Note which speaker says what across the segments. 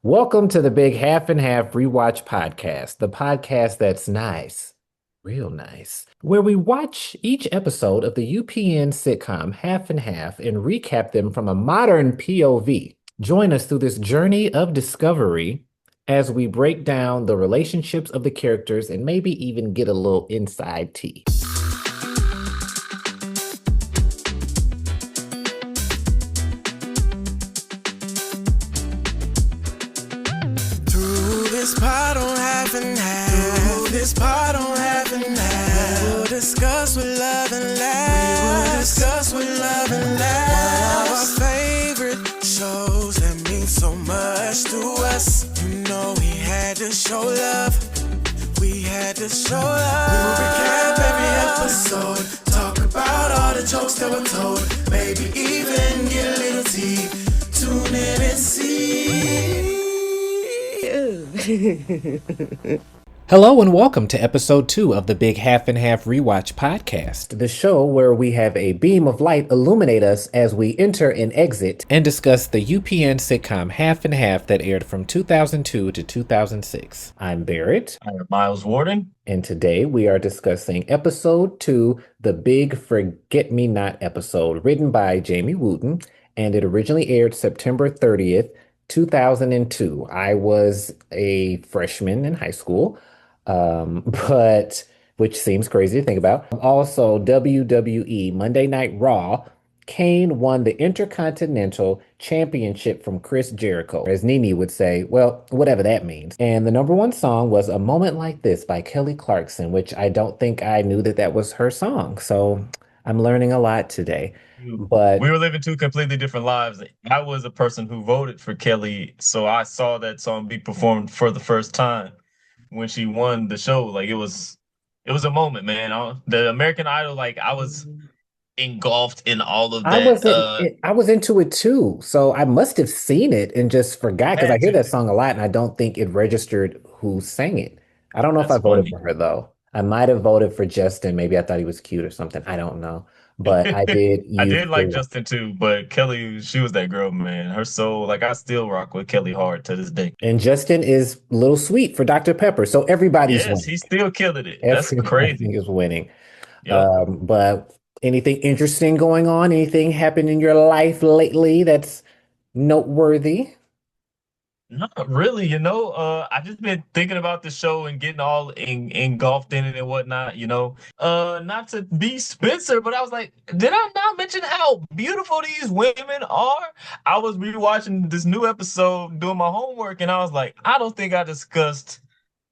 Speaker 1: Welcome to the Big Half and Half Rewatch Podcast, the podcast that's nice, real nice, where we watch each episode of the UPN sitcom Half and Half and recap them from a modern POV. Join us through this journey of discovery as we break down the relationships of the characters and maybe even get a little inside tea.
Speaker 2: This part on half and half. This part on half and half. We will discuss with love and laugh. We will discuss with love and laugh. One of our favorite shows that mean so much to us. You know we had to show love. We had to show love. We will recap every episode. Talk about all the jokes that were told. Maybe even get a little tea. Tune in and see.
Speaker 1: Hello and welcome to episode 2 of the Big Half and Half Rewatch Podcast, the show where we have a beam of light illuminate us as we enter and exit and discuss the UPN sitcom Half and Half that aired from 2002 to 2006. I'm Barrett.
Speaker 3: I'm Miles Warden.
Speaker 1: And today we are discussing episode 2, the Big Forget-Me-Not episode, written by Jamie Wooten, and it originally aired September 30th, 2002. I was a freshman in high school, but which seems crazy to think about. Also, WWE Monday Night Raw, Kane won the Intercontinental Championship from Chris Jericho, as Nene would say, well, whatever that means. And the number one song was A Moment Like This by Kelly Clarkson, which I don't think I knew that was her song. So I'm learning a lot today. But
Speaker 3: we were living two completely different lives. I was a person who voted for Kelly, so I saw that song be performed for the first time when she won the show. Like it was a moment, man. The American Idol, like I was engulfed in all of that.
Speaker 1: I was into it too, so I must have seen it and just forgot because I hear that song a lot, and I don't think it registered who sang it. I don't know if I voted for her though. I might have voted for Justin. Maybe I thought he was cute or something. I don't know. But I did.
Speaker 3: I did like Justin too, but Kelly, she was that girl, man. Her soul, like I still rock with Kelly hard to this day.
Speaker 1: And Justin is a little sweet for Dr. Pepper, so everybody's winning.
Speaker 3: He's still killing it. That's crazy.
Speaker 1: Everything is winning.
Speaker 3: Yep.
Speaker 1: But anything interesting going on? Anything happened in your life lately that's noteworthy?
Speaker 3: Not really, I just been thinking about the show and getting all engulfed in it and whatnot, not to be Spencer, but I was like, did I not mention how beautiful these women are? I was rewatching this new episode, doing my homework, and I was like, I don't think I discussed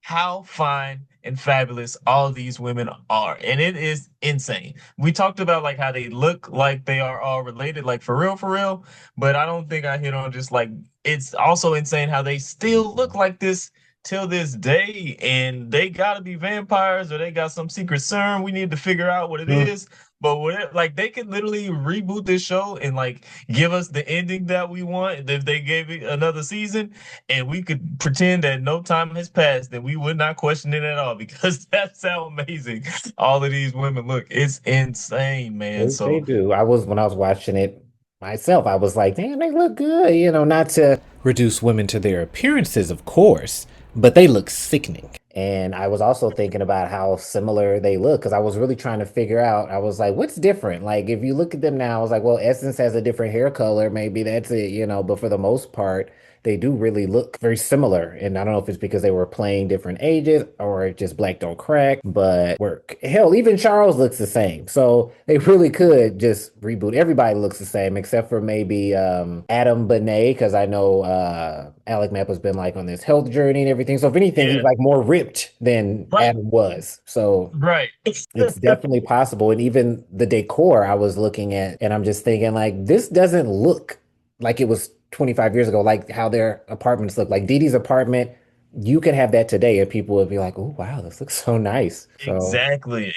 Speaker 3: how fine and fabulous all these women are. And it is insane. We talked about like how they look like they are all related, like for real. But I don't think I hit on just like, it's also insane how they still look like this till this day. And they gotta be vampires or they got some secret serum. We need to figure out what it is. But like they could literally reboot this show and like give us the ending that we want if they gave it another season, and we could pretend that no time has passed and we would not question it at all because that's how amazing all of these women look. It's insane, man.
Speaker 1: They do. When I was watching it myself, I was like, damn, they look good. Not to reduce women to their appearances, of course, but they look sickening. And I was also thinking about how similar they look because I was really trying to figure out, I was like, what's different? Like, if you look at them now, I was like, well, Essence has a different hair color. Maybe that's it, but for the most part, they do really look very similar. And I don't know if it's because they were playing different ages or just black don't crack, but work. Hell, even Charles looks the same. So they really could just reboot. Everybody looks the same except for maybe Adam Benet, because I know Alec Mapp has been like on this health journey and everything. So if anything, he's like more ripped than Adam was. So it's definitely possible. And even the decor I was looking at, and I'm just thinking like, this doesn't look like it was 25 years ago, like how their apartments look. Like Dee Dee's apartment, you could have that today and people would be like, oh, wow, this looks so nice. So,
Speaker 3: exactly.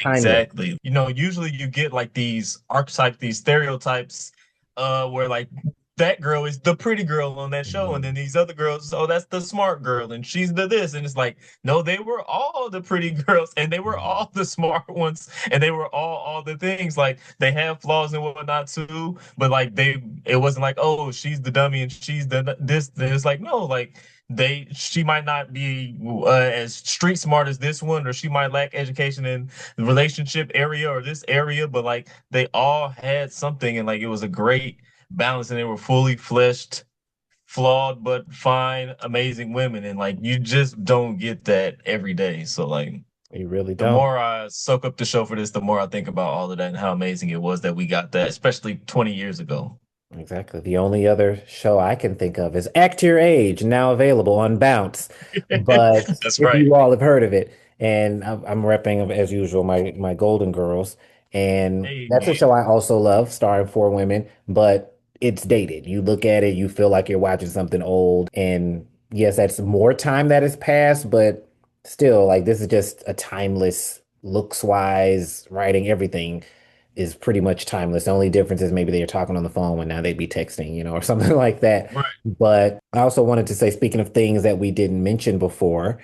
Speaker 3: Usually you get like these archetypes, these stereotypes where like that girl is the pretty girl on that show, and then these other girls, oh, that's the smart girl, and she's the this, and it's like, no, they were all the pretty girls, and they were all the smart ones, and they were all the things. Like they have flaws and whatnot too, but like it wasn't like, oh, she's the dummy and she's the this. And it's like, no, like she might not be as street smart as this one, or she might lack education in the relationship area or this area, but like they all had something, and like it was a great balance, and they were fully fleshed, flawed but fine, amazing women, and like you just don't get that every day. So like
Speaker 1: You really
Speaker 3: the
Speaker 1: don't.
Speaker 3: more I soak up the show for this, the more I think about all of that and how amazing it was that we got that, especially 20 years ago.
Speaker 1: Exactly. The only other show I can think of is Act Your Age, now available on Bounce. But
Speaker 3: That's
Speaker 1: if
Speaker 3: right.
Speaker 1: you all have heard of it, and I'm repping as usual my Golden Girls, and that's a
Speaker 3: Hey,
Speaker 1: show I also love, starring four women, but it's dated. You look at it, you feel like you're watching something old, and yes, that's more time that has passed, but still, like this is just a timeless looks wise, writing, everything is pretty much timeless. The only difference is maybe they're talking on the phone when now they'd be texting, or something like that.
Speaker 3: right.
Speaker 1: But I also wanted to say, speaking of things that we didn't mention before,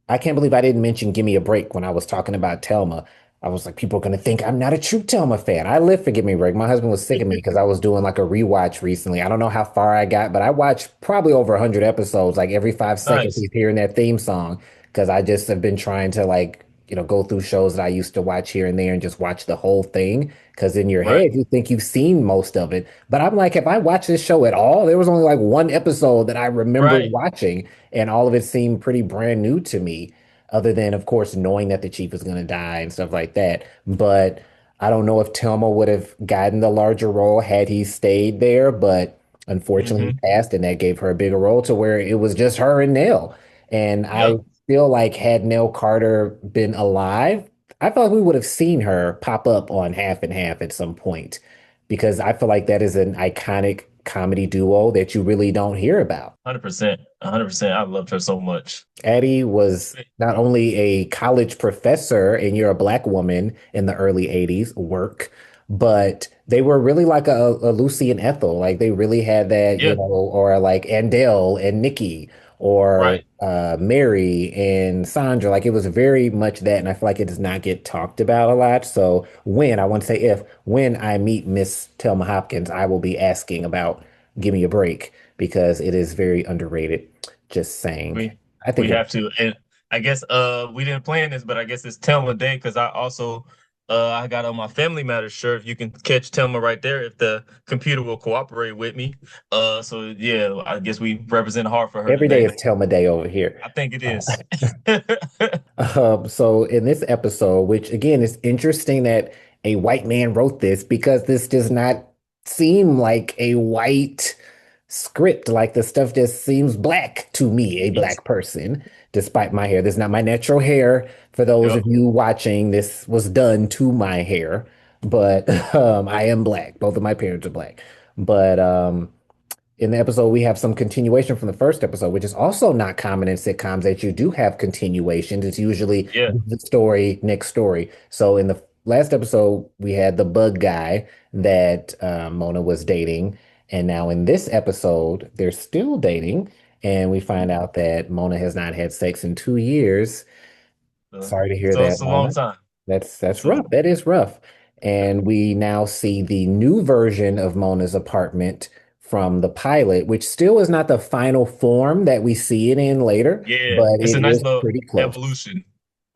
Speaker 1: I can't believe I didn't mention Give Me a Break when I was talking about Telma. I was like, people are going to think I'm not a true Telma fan. I live for Give Me a Break. My husband was sick of me because I was doing like a rewatch recently. I don't know how far I got, but I watched probably over 100 episodes. Like every 5 seconds,
Speaker 3: Nice.
Speaker 1: he's hearing that theme song because I just have been trying to like, go through shows that I used to watch here and there and just watch the whole thing. Because in your
Speaker 3: Right.
Speaker 1: head, you think you've seen most of it. But I'm like, if I watched this show at all, there was only like one episode that I remember
Speaker 3: Right.
Speaker 1: watching, and all of it seemed pretty brand new to me other than, of course, knowing that the chief was going to die and stuff like that. But I don't know if Telma would have gotten the larger role had he stayed there, but unfortunately, he
Speaker 3: Hmm.
Speaker 1: passed, and that gave her a bigger role to where it was just her and Nell. And I
Speaker 3: Yep.
Speaker 1: feel like had Nell Carter been alive, I feel like we would have seen her pop up on Half and Half at some point because I feel like that is an iconic comedy duo that you really don't hear about.
Speaker 3: 100%. 100%. I loved her so much.
Speaker 1: Addie was not only a college professor and you're a black woman in the early 80s work, but they were really like a Lucy and Ethel. Like they really had that,
Speaker 3: Yeah.
Speaker 1: or like Andell and Nikki or
Speaker 3: Right.
Speaker 1: Mary and Sandra. Like it was very much that. And I feel like it does not get talked about a lot. So I want to say when I meet Miss Thelma Hopkins, I will be asking about Give Me a Break because it is very underrated. Just saying.
Speaker 3: We
Speaker 1: I think
Speaker 3: we
Speaker 1: it
Speaker 3: have to. And I guess we didn't plan this, but I guess it's Telma Day because I also I got on my Family Matters shirt. If you can catch Telma right there, if the computer will cooperate with me. So yeah, I guess we represent hard for her
Speaker 1: every day
Speaker 3: today.
Speaker 1: is Telma Day over here.
Speaker 3: I think it
Speaker 1: Uh,
Speaker 3: is.
Speaker 1: so in this episode, which again is interesting that a white man wrote this because this does not seem like a white script. Like the stuff just seems black to me, a
Speaker 3: Yes.
Speaker 1: black person, despite my hair. This is not my natural hair. For those
Speaker 3: Yep.
Speaker 1: of you watching, this was done to my hair, but I am black. Both of my parents are black. But in the episode, we have some continuation from the first episode, which is also not common in sitcoms that you do have continuations. It's usually
Speaker 3: Yeah.
Speaker 1: the story, next story. So in the last episode, we had the bug guy that Mona was dating. And now in this episode, they're still dating. And we find out that Mona has not had sex in 2 years. Sorry to hear
Speaker 3: So
Speaker 1: that,
Speaker 3: it's a long
Speaker 1: Mona.
Speaker 3: time.
Speaker 1: That's rough.
Speaker 3: So
Speaker 1: That is rough. And we now see the new version of Mona's apartment from the pilot, which still is not the final form that we see it in later,
Speaker 3: yeah,
Speaker 1: but
Speaker 3: it's
Speaker 1: it
Speaker 3: a nice
Speaker 1: is
Speaker 3: little
Speaker 1: pretty close.
Speaker 3: evolution.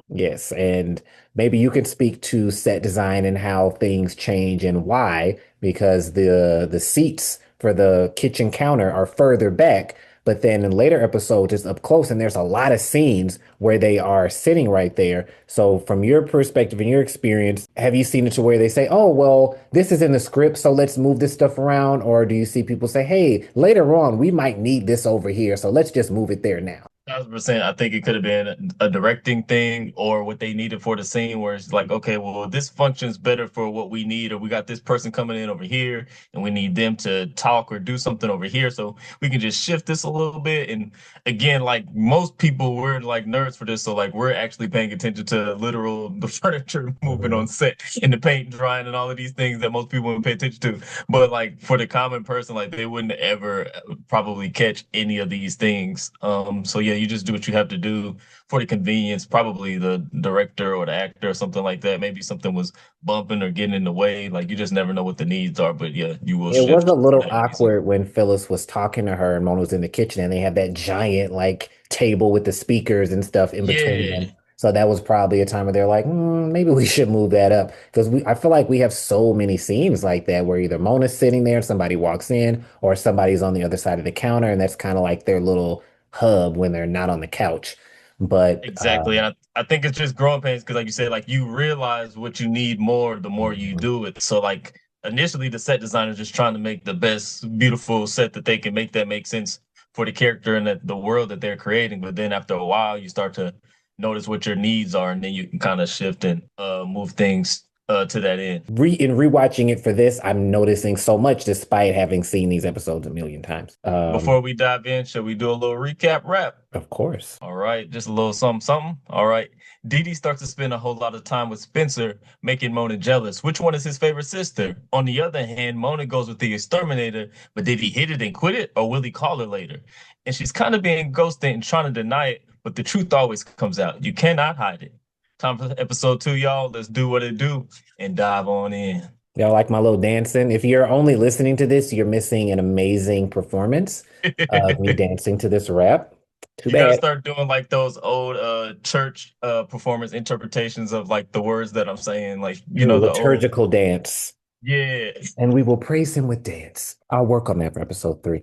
Speaker 1: Yes, and maybe you could speak to set design and how things change and why, because the seats for the kitchen counter are further back, but then in later episodes it's up close and there's a lot of scenes where they are sitting right there. So from your perspective and your experience, have you seen it to where they say, "Oh, well, this is in the script, so let's move this stuff around," or do you see people say, "Hey, later on we might need this over here, so let's just move it there now."
Speaker 3: 1,000%. I think it could have been a directing thing or what they needed for the scene, where it's like, okay, well, this functions better for what we need, or we got this person coming in over here and we need them to talk or do something over here. So we can just shift this a little bit. And again, like most people, we're like nerds for this. So like we're actually paying attention to literal the furniture moving
Speaker 1: Mhm.
Speaker 3: on set and the paint drying and all of these things that most people wouldn't pay attention to. But like for the common person, like they wouldn't ever probably catch any of these things. So yeah, you just do what you have to do for the convenience. Probably the director or the actor or something like that. Maybe something was bumping or getting in the way. Like you just never know what the needs are. But yeah, you will
Speaker 1: It was a
Speaker 3: shift for
Speaker 1: little
Speaker 3: that reason.
Speaker 1: awkward when Phyllis was talking to her and Mona was in the kitchen and they had that giant like table with the speakers and stuff in between
Speaker 3: Yeah,
Speaker 1: them. So that was probably a time where they're like, maybe we should move that up because I feel like we have so many scenes like that where either Mona's sitting there and somebody walks in or somebody's on the other side of the counter and that's kind of like their little hub when they're not on the couch. But
Speaker 3: exactly. And I think it's just growing pains because, like you said, like you realize what you need more the more you
Speaker 1: mhm.
Speaker 3: do it. So, like initially, the set designer is just trying to make the best, beautiful set that they can make that make sense for the character and the world that they're creating. But then after a while, you start to notice what your needs are, and then you can kind of shift and move things to that end.
Speaker 1: In rewatching it for this, I'm noticing so much despite having seen these episodes a million times.
Speaker 3: Before we dive in, shall we do a little recap wrap?
Speaker 1: Of course.
Speaker 3: All right, just a little something, something. All right. Dee Dee starts to spend a whole lot of time with Spencer, making Mona jealous. Which one is his favorite sister? On the other hand, Mona goes with the exterminator, but did he hit it and quit it, or will he call her later? And she's kind of being ghosted and trying to deny it, but the truth always comes out. You cannot hide it. Time for episode 2, y'all. Let's do what it do and dive on in.
Speaker 1: Y'all like my little dancing? If you're only listening to this, you're missing an amazing performance of me dancing to this rap. Too
Speaker 3: You gotta
Speaker 1: bad.
Speaker 3: start doing like those old church performance interpretations of like the words that I'm saying, like
Speaker 1: Do a
Speaker 3: the old
Speaker 1: liturgical dance,
Speaker 3: yeah.
Speaker 1: and we will praise him with dance. I'll work on that for episode 3.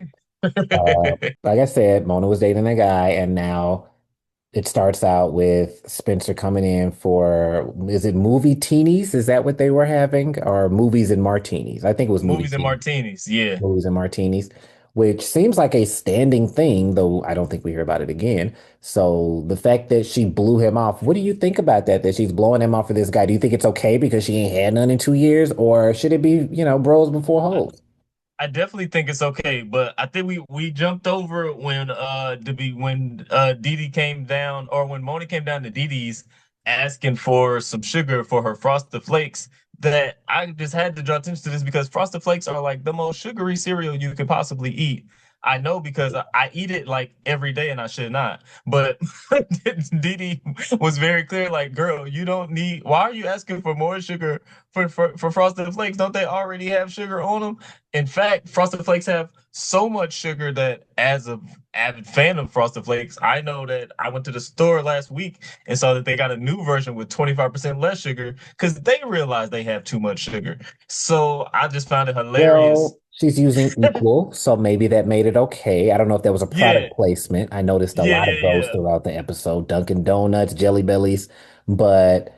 Speaker 1: Like I said, Mona was dating a guy, and now it starts out with Spencer coming in for, is it movie teenies? Is that what they were having? Or movies and martinis? I think it was movie
Speaker 3: Movies and
Speaker 1: teenies.
Speaker 3: martinis, yeah.
Speaker 1: Movies and martinis, which seems like a standing thing, though I don't think we hear about it again. So the fact that she blew him off, what do you think about that? That she's blowing him off for this guy? Do you think it's okay because she ain't had none in 2 years, or should it be, bros before
Speaker 3: I,
Speaker 1: hoes?
Speaker 3: I definitely think it's okay, but I think we jumped over when Dee Dee came down or when Moni came down to Dee Dee's asking for some sugar for her Frosted Flakes. That I just had to draw attention to this because Frosted Flakes are like the most sugary cereal you could possibly eat. I know because I eat it like every day and I should not. But Dee Dee was very clear, like, girl, you don't need, why are you asking for more sugar for Frosted Flakes? Don't they already have sugar on them? In fact, Frosted Flakes have so much sugar that as a avid fan of Frosted Flakes, I know that I went to the store last week and saw that they got a new version with 25% less sugar because they realized they have too much sugar. So I just found it hilarious.
Speaker 1: Well, she's using equal, so maybe that made it okay. I don't know if that was a
Speaker 3: Yeah,
Speaker 1: product placement. I noticed a
Speaker 3: yeah,
Speaker 1: lot
Speaker 3: yeah,
Speaker 1: of those
Speaker 3: yeah.
Speaker 1: throughout the episode, Dunkin' Donuts, Jelly Bellies, but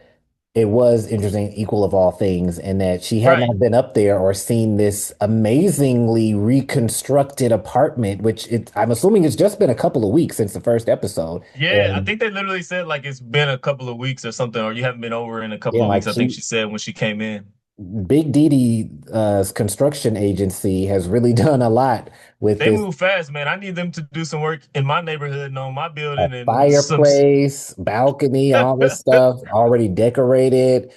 Speaker 1: it was interesting, equal of all things, and that she had
Speaker 3: Right.
Speaker 1: not been up there or seen this amazingly reconstructed apartment, which I'm assuming it's just been a couple of weeks since the first episode.
Speaker 3: Yeah, I
Speaker 1: And
Speaker 3: think they literally said like it's been a couple of weeks or something, or you haven't been over in a couple
Speaker 1: yeah,
Speaker 3: of
Speaker 1: like
Speaker 3: weeks. I think she said when she came in.
Speaker 1: Big Didi construction agency has really done a lot with
Speaker 3: They
Speaker 1: this
Speaker 3: move fast, man. I need them to do some work in my neighborhood and on my
Speaker 1: a
Speaker 3: building and some.
Speaker 1: fireplace, balcony, all this stuff already decorated.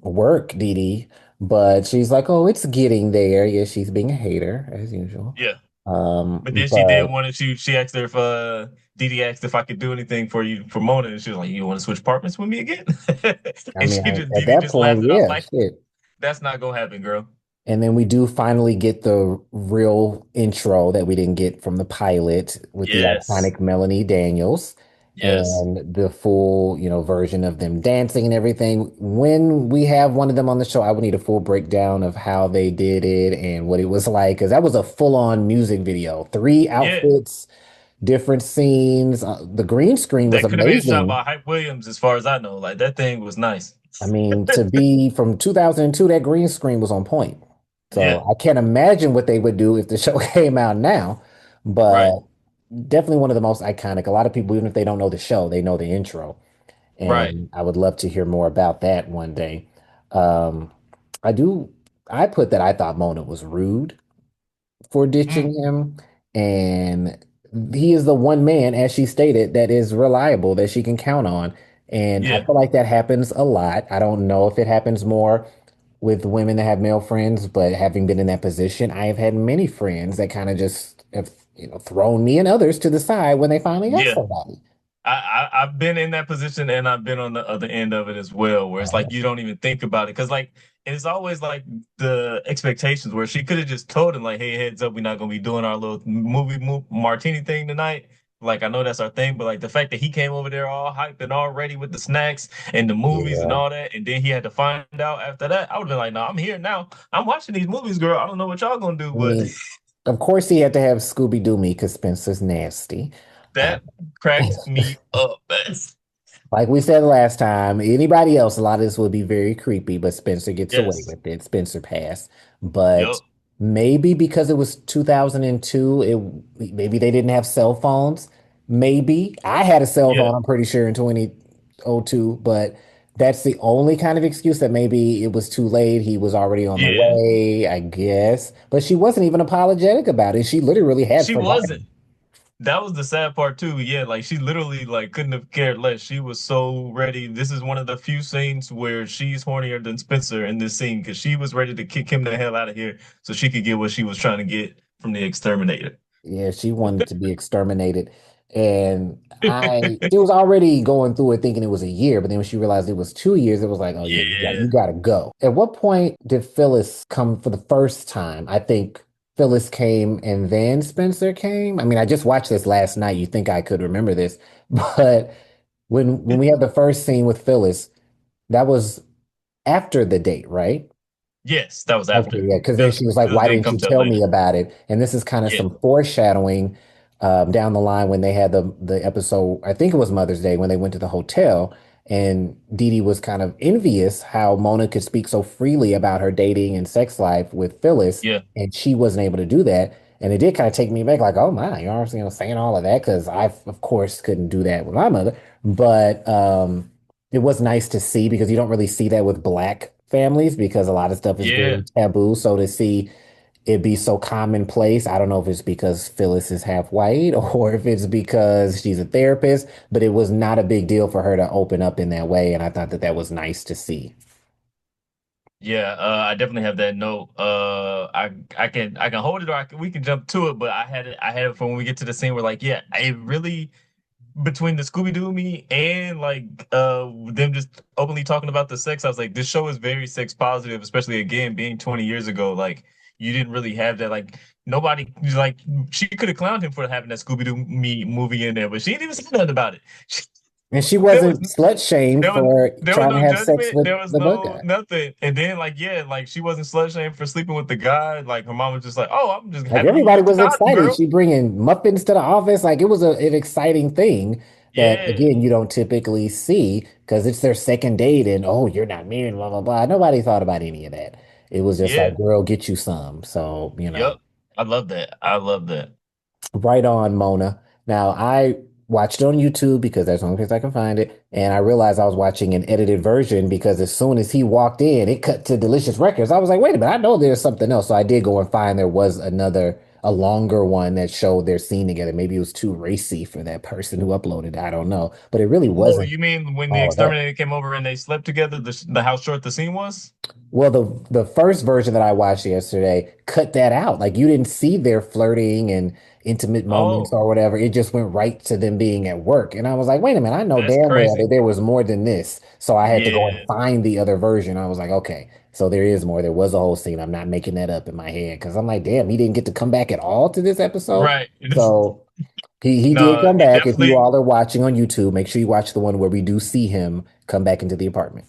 Speaker 1: Work, Didi. But she's like, oh, it's getting there. Yeah, she's being a hater as usual.
Speaker 3: Yeah, but then she did
Speaker 1: But
Speaker 3: want to. She asked her if Didi asked if I could do anything for you for Mona, and she was like, "You want to switch apartments with me again?"
Speaker 1: I
Speaker 3: And
Speaker 1: mean,
Speaker 3: she just
Speaker 1: at
Speaker 3: Didi
Speaker 1: that
Speaker 3: just
Speaker 1: point,
Speaker 3: laughed it off
Speaker 1: yeah,
Speaker 3: like,
Speaker 1: shit.
Speaker 3: "That's not gonna happen, girl."
Speaker 1: And then we do finally get the real intro that we didn't get from the pilot with the
Speaker 3: Yes,
Speaker 1: iconic Melanie Daniels
Speaker 3: yes,
Speaker 1: and the full, version of them dancing and everything. When we have one of them on the show, I would need a full breakdown of how they did it and what it was like, because that was a full-on music video. Three
Speaker 3: yeah.
Speaker 1: outfits, different scenes. The green screen was
Speaker 3: That could have been shot
Speaker 1: amazing.
Speaker 3: by Hype Williams, as far as I know. Like that thing was nice.
Speaker 1: I mean, to be from 2002, that green screen was on point.
Speaker 3: Yeah,
Speaker 1: So I can't imagine what they would do if the show came out now,
Speaker 3: right,
Speaker 1: but definitely one of the most iconic. A lot of people, even if they don't know the show, they know the intro.
Speaker 3: right.
Speaker 1: And I would love to hear more about that one day. Um, I do, I put that I thought Mona was rude for
Speaker 3: Mm,
Speaker 1: ditching him. And he is the one man, as she stated, that is reliable, that she can count on. And I
Speaker 3: yeah,
Speaker 1: feel like that happens a lot. I don't know if it happens more with women that have male friends, but having been in that position, I have had many friends that kind of just have, thrown me and others to the side when they finally got
Speaker 3: yeah.
Speaker 1: somebody.
Speaker 3: I've been in that position and I've been on the other end of it as well, where it's like you don't even think about it because like it's always like the expectations where she could have just told him like, "Hey, heads up, we're not gonna be doing our little martini thing tonight." Like I know that's our thing, but like the fact that he came over there all hyped and all ready with the snacks and the movies and
Speaker 1: Yeah.
Speaker 3: all that, and then he had to find out after that, I would have been like, "No, I'm here now. I'm watching these movies, girl. I don't know what y'all gonna do,
Speaker 1: I
Speaker 3: but."
Speaker 1: mean, of course he had to have Scooby Doo me because Spencer's nasty. Uh,
Speaker 3: That cracked me up.
Speaker 1: Like we said last time, anybody else, a lot of this would be very creepy, but Spencer gets away
Speaker 3: Yes.
Speaker 1: with it. Spencer passed. But
Speaker 3: Yep.
Speaker 1: maybe because it was 2002, maybe they didn't have cell phones. Maybe I had a cell
Speaker 3: Yeah.
Speaker 1: phone, I'm pretty sure in 2002, but that's the only kind of excuse that maybe it was too late. He was already on the
Speaker 3: Yeah.
Speaker 1: way, I guess. But she wasn't even apologetic about it. She literally had
Speaker 3: She wasn't.
Speaker 1: forgotten.
Speaker 3: That was the sad part too. Yeah, like she literally like couldn't have cared less. She was so ready. This is one of the few scenes where she's hornier than Spencer in this scene because she was ready to kick him the hell out of here so she could get what she was trying to get from the exterminator.
Speaker 1: Yeah, she wanted to be exterminated. And she was already going through it thinking it was a year, but then when she realized it was 2 years, it was like, oh yeah, you
Speaker 3: Yeah.
Speaker 1: gotta go. At what point did Phyllis come for the first time? I think Phyllis came and then Spencer came. I mean, I just watched this last night. You think I could remember this, but when we had the first scene with Phyllis, that was after the date, right?
Speaker 3: Yes, that was
Speaker 1: Okay,
Speaker 3: after.
Speaker 1: yeah, because then
Speaker 3: Phil,
Speaker 1: she was like,
Speaker 3: Phil
Speaker 1: "Why
Speaker 3: didn't
Speaker 1: didn't
Speaker 3: come
Speaker 1: you
Speaker 3: till
Speaker 1: tell
Speaker 3: later.
Speaker 1: me about it?" And this is kind of
Speaker 3: Yeah.
Speaker 1: some foreshadowing down the line when they had the episode. I think it was Mother's Day when they went to the hotel, and Dee Dee was kind of envious how Mona could speak so freely about her dating and sex life with Phyllis,
Speaker 3: Yeah.
Speaker 1: and she wasn't able to do that. And it did kind of take me back, like, "Oh my, you know, what I'm saying all of that," because I, of course, couldn't do that with my mother, but it was nice to see because you don't really see that with black families because a lot of stuff is
Speaker 3: Yeah.
Speaker 1: very taboo. So to see it be so commonplace, I don't know if it's because Phyllis is half white or if it's because she's a therapist, but it was not a big deal for her to open up in that way. And I thought that that was nice to see.
Speaker 3: Yeah, I definitely have that note. I can hold it or we can jump to it, but I had it for when we get to the scene where like yeah, it really between the Scooby Doo me and like them just openly talking about the sex, I was like, this show is very sex positive, especially again being 20 years ago. Like you didn't really have that. Like nobody like she could have clowned him for having that Scooby Doo me movie in there, but she didn't even say nothing about it.
Speaker 1: And she
Speaker 3: There was
Speaker 1: wasn't slut shamed
Speaker 3: there was
Speaker 1: for
Speaker 3: there was
Speaker 1: trying to
Speaker 3: no
Speaker 1: have sex
Speaker 3: judgment.
Speaker 1: with
Speaker 3: There was
Speaker 1: the bug
Speaker 3: no
Speaker 1: guy.
Speaker 3: nothing. And then like yeah, like she wasn't slut shamed for sleeping with the guy. Like her mom was just like, "Oh, I'm just
Speaker 1: Like
Speaker 3: happy you
Speaker 1: everybody
Speaker 3: used the
Speaker 1: was
Speaker 3: condom,
Speaker 1: excited.
Speaker 3: girl."
Speaker 1: She bringing muffins to the office. Like it was an exciting thing that
Speaker 3: Yeah,
Speaker 1: again you don't typically see because it's their second date and oh you're not married blah blah blah. Nobody thought about any of that. It was just
Speaker 3: yeah,
Speaker 1: like girl get you some. So
Speaker 3: yep. I love that. I love that.
Speaker 1: right on, Mona. Now, I watched it on YouTube because that's the only place I can find it. And I realized I was watching an edited version because as soon as he walked in, it cut to Delicious Records. I was like, wait a minute, I know there's something else. So I did go and find there was a longer one that showed their scene together. Maybe it was too racy for that person who uploaded it. I don't know. But it really
Speaker 3: Oh,
Speaker 1: wasn't
Speaker 3: you mean when the
Speaker 1: all of that.
Speaker 3: exterminator came over and they slept together? The how short the scene was?
Speaker 1: Well, the first version that I watched yesterday cut that out. Like you didn't see their flirting and intimate moments
Speaker 3: Oh,
Speaker 1: or whatever. It just went right to them being at work. And I was like, wait a minute, I know
Speaker 3: that's
Speaker 1: damn well that
Speaker 3: crazy.
Speaker 1: there was more than this. So I had to go and
Speaker 3: Yeah,
Speaker 1: find the other version. I was like, okay, so there is more. There was a whole scene. I'm not making that up in my head because I'm like, damn, he didn't get to come back at all to this episode.
Speaker 3: right.
Speaker 1: So he did
Speaker 3: No,
Speaker 1: come
Speaker 3: he
Speaker 1: back. If you
Speaker 3: definitely.
Speaker 1: all are watching on YouTube, make sure you watch the one where we do see him come back into the apartment.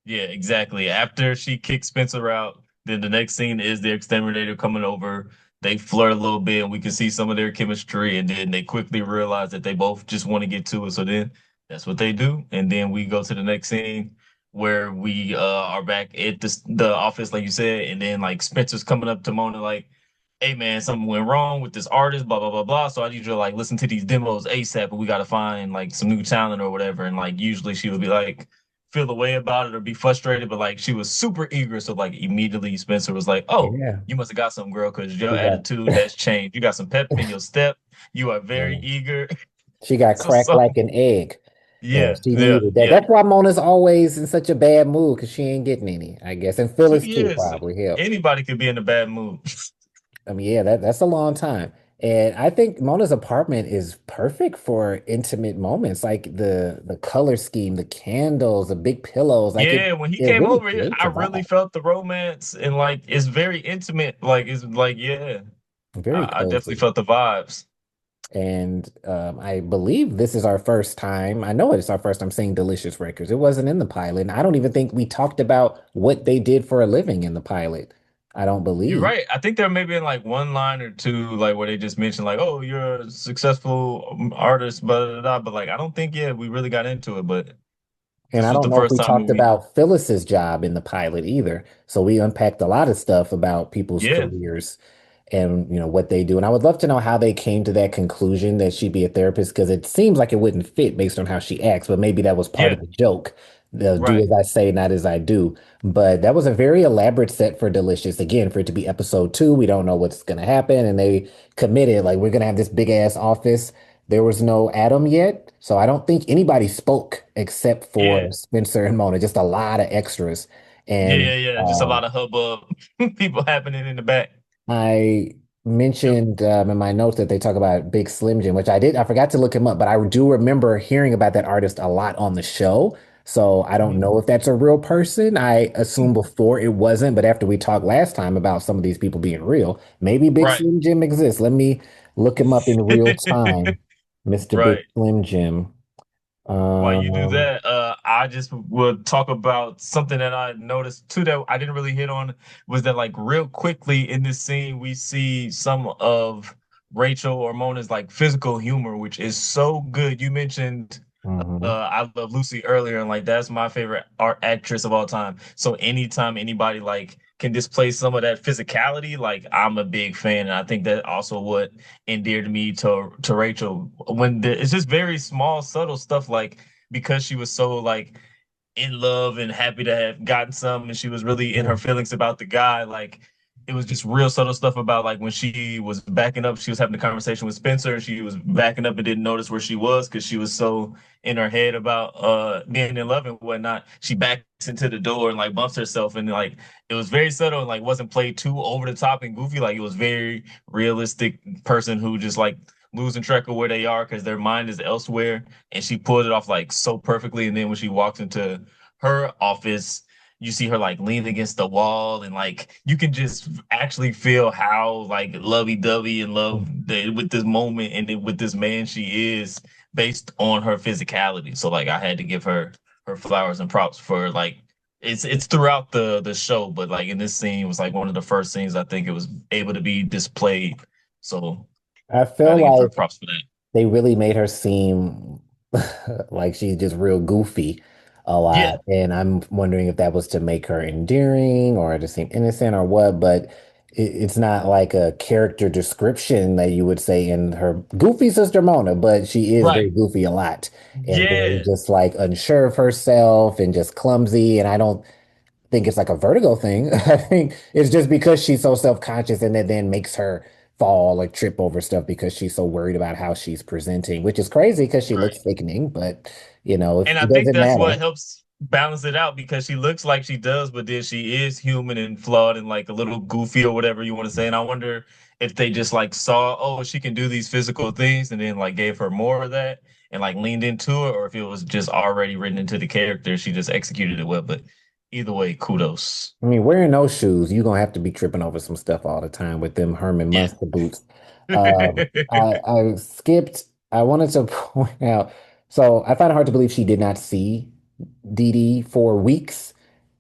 Speaker 3: Yeah, exactly. After she kicks Spencer out, then the next scene is the exterminator coming over. They flirt a little bit, and we can see some of their chemistry. And then they quickly realize that they both just want to get to it. So then that's what they do. And then we go to the next scene where we are back at the office, like you said. And then like Spencer's coming up to Mona like, "Hey man, something went wrong with this artist, blah blah blah blah. So I need you to like listen to these demos ASAP, and we got to find like some new talent or whatever." And like usually she would be like feel the way about it or be frustrated, but like she was super eager. So like immediately Spencer was like, "Oh,
Speaker 1: Yeah.
Speaker 3: you must have got some girl because your
Speaker 1: She got
Speaker 3: attitude has changed. You got some pep in your step. You are very
Speaker 1: yeah.
Speaker 3: eager."
Speaker 1: She got
Speaker 3: So,
Speaker 1: cracked
Speaker 3: so
Speaker 1: like an egg. Yeah,
Speaker 3: yeah,
Speaker 1: she
Speaker 3: yeah,
Speaker 1: needed that.
Speaker 3: yeah.
Speaker 1: That's why Mona's always in such a bad mood because she ain't getting any, I guess. And
Speaker 3: Two
Speaker 1: Phyllis too,
Speaker 3: years.
Speaker 1: probably. Hell.
Speaker 3: Anybody could be in a bad mood.
Speaker 1: I mean, yeah, that's a long time. And I think Mona's apartment is perfect for intimate moments, like the color scheme, the candles, the big pillows. Like
Speaker 3: Yeah, when he
Speaker 1: it
Speaker 3: came
Speaker 1: really
Speaker 3: over,
Speaker 1: creates
Speaker 3: I
Speaker 1: a
Speaker 3: really
Speaker 1: vibe.
Speaker 3: felt the romance and like it's very intimate. Like it's like yeah,
Speaker 1: Very
Speaker 3: I definitely
Speaker 1: cozy.
Speaker 3: felt the vibes.
Speaker 1: And I believe this is our first time. I know it's our first time seeing Delicious Records. It wasn't in the pilot. And I don't even think we talked about what they did for a living in the pilot. I don't
Speaker 3: You're
Speaker 1: believe.
Speaker 3: right. I think there may be like one line or two, like where they just mentioned, like, "Oh, you're a successful artist," blah, blah, blah. But like, I don't think yeah, we really got into it. But
Speaker 1: And
Speaker 3: this
Speaker 1: I
Speaker 3: was
Speaker 1: don't
Speaker 3: the
Speaker 1: know if
Speaker 3: first
Speaker 1: we
Speaker 3: time
Speaker 1: talked
Speaker 3: we,
Speaker 1: about Phyllis's job in the pilot either. So we unpacked a lot of stuff about people's
Speaker 3: yeah,
Speaker 1: careers and what they do. And I would love to know how they came to that conclusion that she'd be a therapist because it seems like it wouldn't fit based on how she acts, but maybe that was part
Speaker 3: yeah,
Speaker 1: of the joke. The do
Speaker 3: right,
Speaker 1: as I say, not as I do. But that was a very elaborate set for Delicious. Again, for it to be episode 2, we don't know what's gonna happen. And they committed, like, we're gonna have this big ass office. There was no Adam yet, so I don't think anybody spoke except
Speaker 3: yeah,
Speaker 1: for Spencer and Mona, just a lot of extras.
Speaker 3: yeah,
Speaker 1: And
Speaker 3: yeah, yeah. Just a lot of hubbub, people happening in the back.
Speaker 1: I
Speaker 3: Yep.
Speaker 1: mentioned in my notes that they talk about Big Slim Jim, which I did. I forgot to look him up, but I do remember hearing about that artist a lot on the show. So I don't
Speaker 3: Mhm.
Speaker 1: know if that's a real person. I assumed before it wasn't, but after we talked last time about some of these people being real, maybe Big
Speaker 3: Right.
Speaker 1: Slim Jim exists. Let me look him up in real time, Mr. Big
Speaker 3: Right.
Speaker 1: Slim Jim.
Speaker 3: While you do
Speaker 1: Um,
Speaker 3: that, I just would talk about something that I noticed too that I didn't really hit on was that like real quickly in this scene we see some of Rachel or Mona's like physical humor, which is so good. You mentioned
Speaker 1: mhm.
Speaker 3: I Love Lucy earlier, and like that's my favorite art actress of all time. So anytime anybody like can display some of that physicality, like I'm a big fan, and I think that also what endeared me to Rachel it's just very small, subtle stuff like because she was so like in love and happy to have gotten some and she was really in her feelings about the guy like it was just real subtle stuff about like when she was backing up she was having a conversation with Spencer and she was backing up and didn't notice where she was because she was so in her head about being in love and whatnot. She backs into the door and like bumps herself and like it was very subtle and like wasn't played too over the top and goofy. Like it was very realistic person who just like losing track of where they are because their mind is elsewhere and she pulled it off like so perfectly. And then when she walks into her office, you see her like lean against the wall, and like you can just actually feel how like lovey-dovey in love with this moment and with this man she is based on her physicality. So like I had to give her flowers and props for like it's throughout the show, but like in this scene was like one of the first scenes I think it was able to be displayed. So
Speaker 1: I
Speaker 3: got
Speaker 1: feel
Speaker 3: to give her
Speaker 1: like
Speaker 3: props for that.
Speaker 1: they really made her seem like she's just real goofy a
Speaker 3: Yeah,
Speaker 1: lot. And I'm wondering if that was to make her endearing or to seem innocent or what, but it's not like a character description that you would say in her goofy sister Mona, but she is
Speaker 3: right.
Speaker 1: very goofy a lot and very
Speaker 3: Yeah,
Speaker 1: just like unsure of herself and just clumsy. And I don't think it's like a vertigo thing. I think it's just because she's so self-conscious and that then makes her fall or trip over stuff because she's so worried about how she's presenting, which is crazy because she
Speaker 3: right.
Speaker 1: looks sickening, but
Speaker 3: And I
Speaker 1: it
Speaker 3: think
Speaker 1: doesn't
Speaker 3: that's what
Speaker 1: matter.
Speaker 3: helps balance it out because she looks like she does, but then she is human and flawed and like a little goofy or whatever you want to say. And I wonder if they just like saw, oh, she can do these physical things and then like gave her more of that and like leaned into it, or if it was just already written into the character, she just executed it well. But either way, kudos.
Speaker 1: I mean, wearing those shoes, you're gonna have to be tripping over some stuff all the time with them Herman
Speaker 3: Yeah.
Speaker 1: Munster boots. I skipped. I wanted to point out. So I find it hard to believe she did not see Dee Dee for weeks,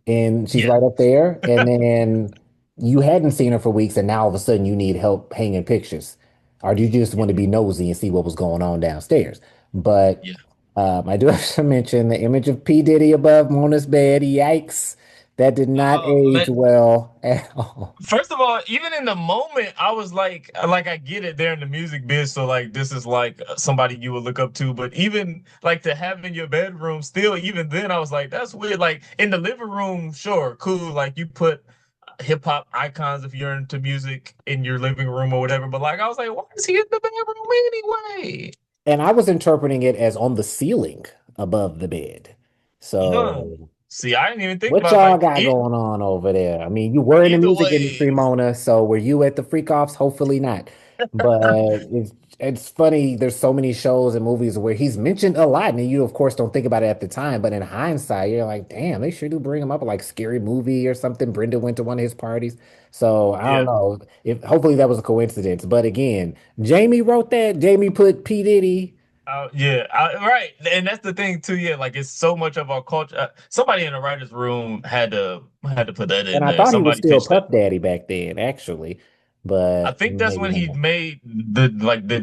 Speaker 1: and she's
Speaker 3: Yeah.
Speaker 1: right up there. And then you hadn't seen her for weeks, and now all of a sudden you need help hanging pictures, or do you just want to be nosy and see what was going on downstairs? But
Speaker 3: Yeah.
Speaker 1: I do have to mention the image of P. Diddy above Mona's bed. Yikes. That did not age
Speaker 3: Man,
Speaker 1: well at all.
Speaker 3: first of all, even in the moment, I was like I get it. They're in the music biz, so like this is like somebody you would look up to. But even like to have in your bedroom, still, even then, I was like, that's weird. Like in the living room, sure, cool. Like you put hip hop icons if you're into music in your living room or whatever. But like I was like, why is he in the bedroom anyway?
Speaker 1: And I was interpreting it as on the ceiling above the bed.
Speaker 3: Huh.
Speaker 1: So,
Speaker 3: See, I didn't even think
Speaker 1: what
Speaker 3: about
Speaker 1: y'all
Speaker 3: like
Speaker 1: got
Speaker 3: it.
Speaker 1: going on over there? I mean, you were in the
Speaker 3: Either
Speaker 1: music industry,
Speaker 3: way.
Speaker 1: Mona. So, were you at the freak offs? Hopefully not. But it's funny. There's so many shows and movies where he's mentioned a lot, and you of course don't think about it at the time. But in hindsight, you're like, damn, they sure do bring him up like Scary Movie or something. Brenda went to one of his parties, so I don't
Speaker 3: Yeah.
Speaker 1: know if hopefully that was a coincidence. But again, Jamie wrote that. Jamie put P Diddy,
Speaker 3: Yeah, right, and that's the thing too. Yeah, like it's so much of our culture. Somebody in the writers' room had to put that
Speaker 1: and
Speaker 3: in
Speaker 1: I
Speaker 3: there.
Speaker 1: thought he was
Speaker 3: Somebody
Speaker 1: still
Speaker 3: pitched that.
Speaker 1: Puff Daddy back then, actually,
Speaker 3: I
Speaker 1: but
Speaker 3: think that's
Speaker 1: maybe
Speaker 3: when
Speaker 1: no
Speaker 3: he
Speaker 1: more.
Speaker 3: made the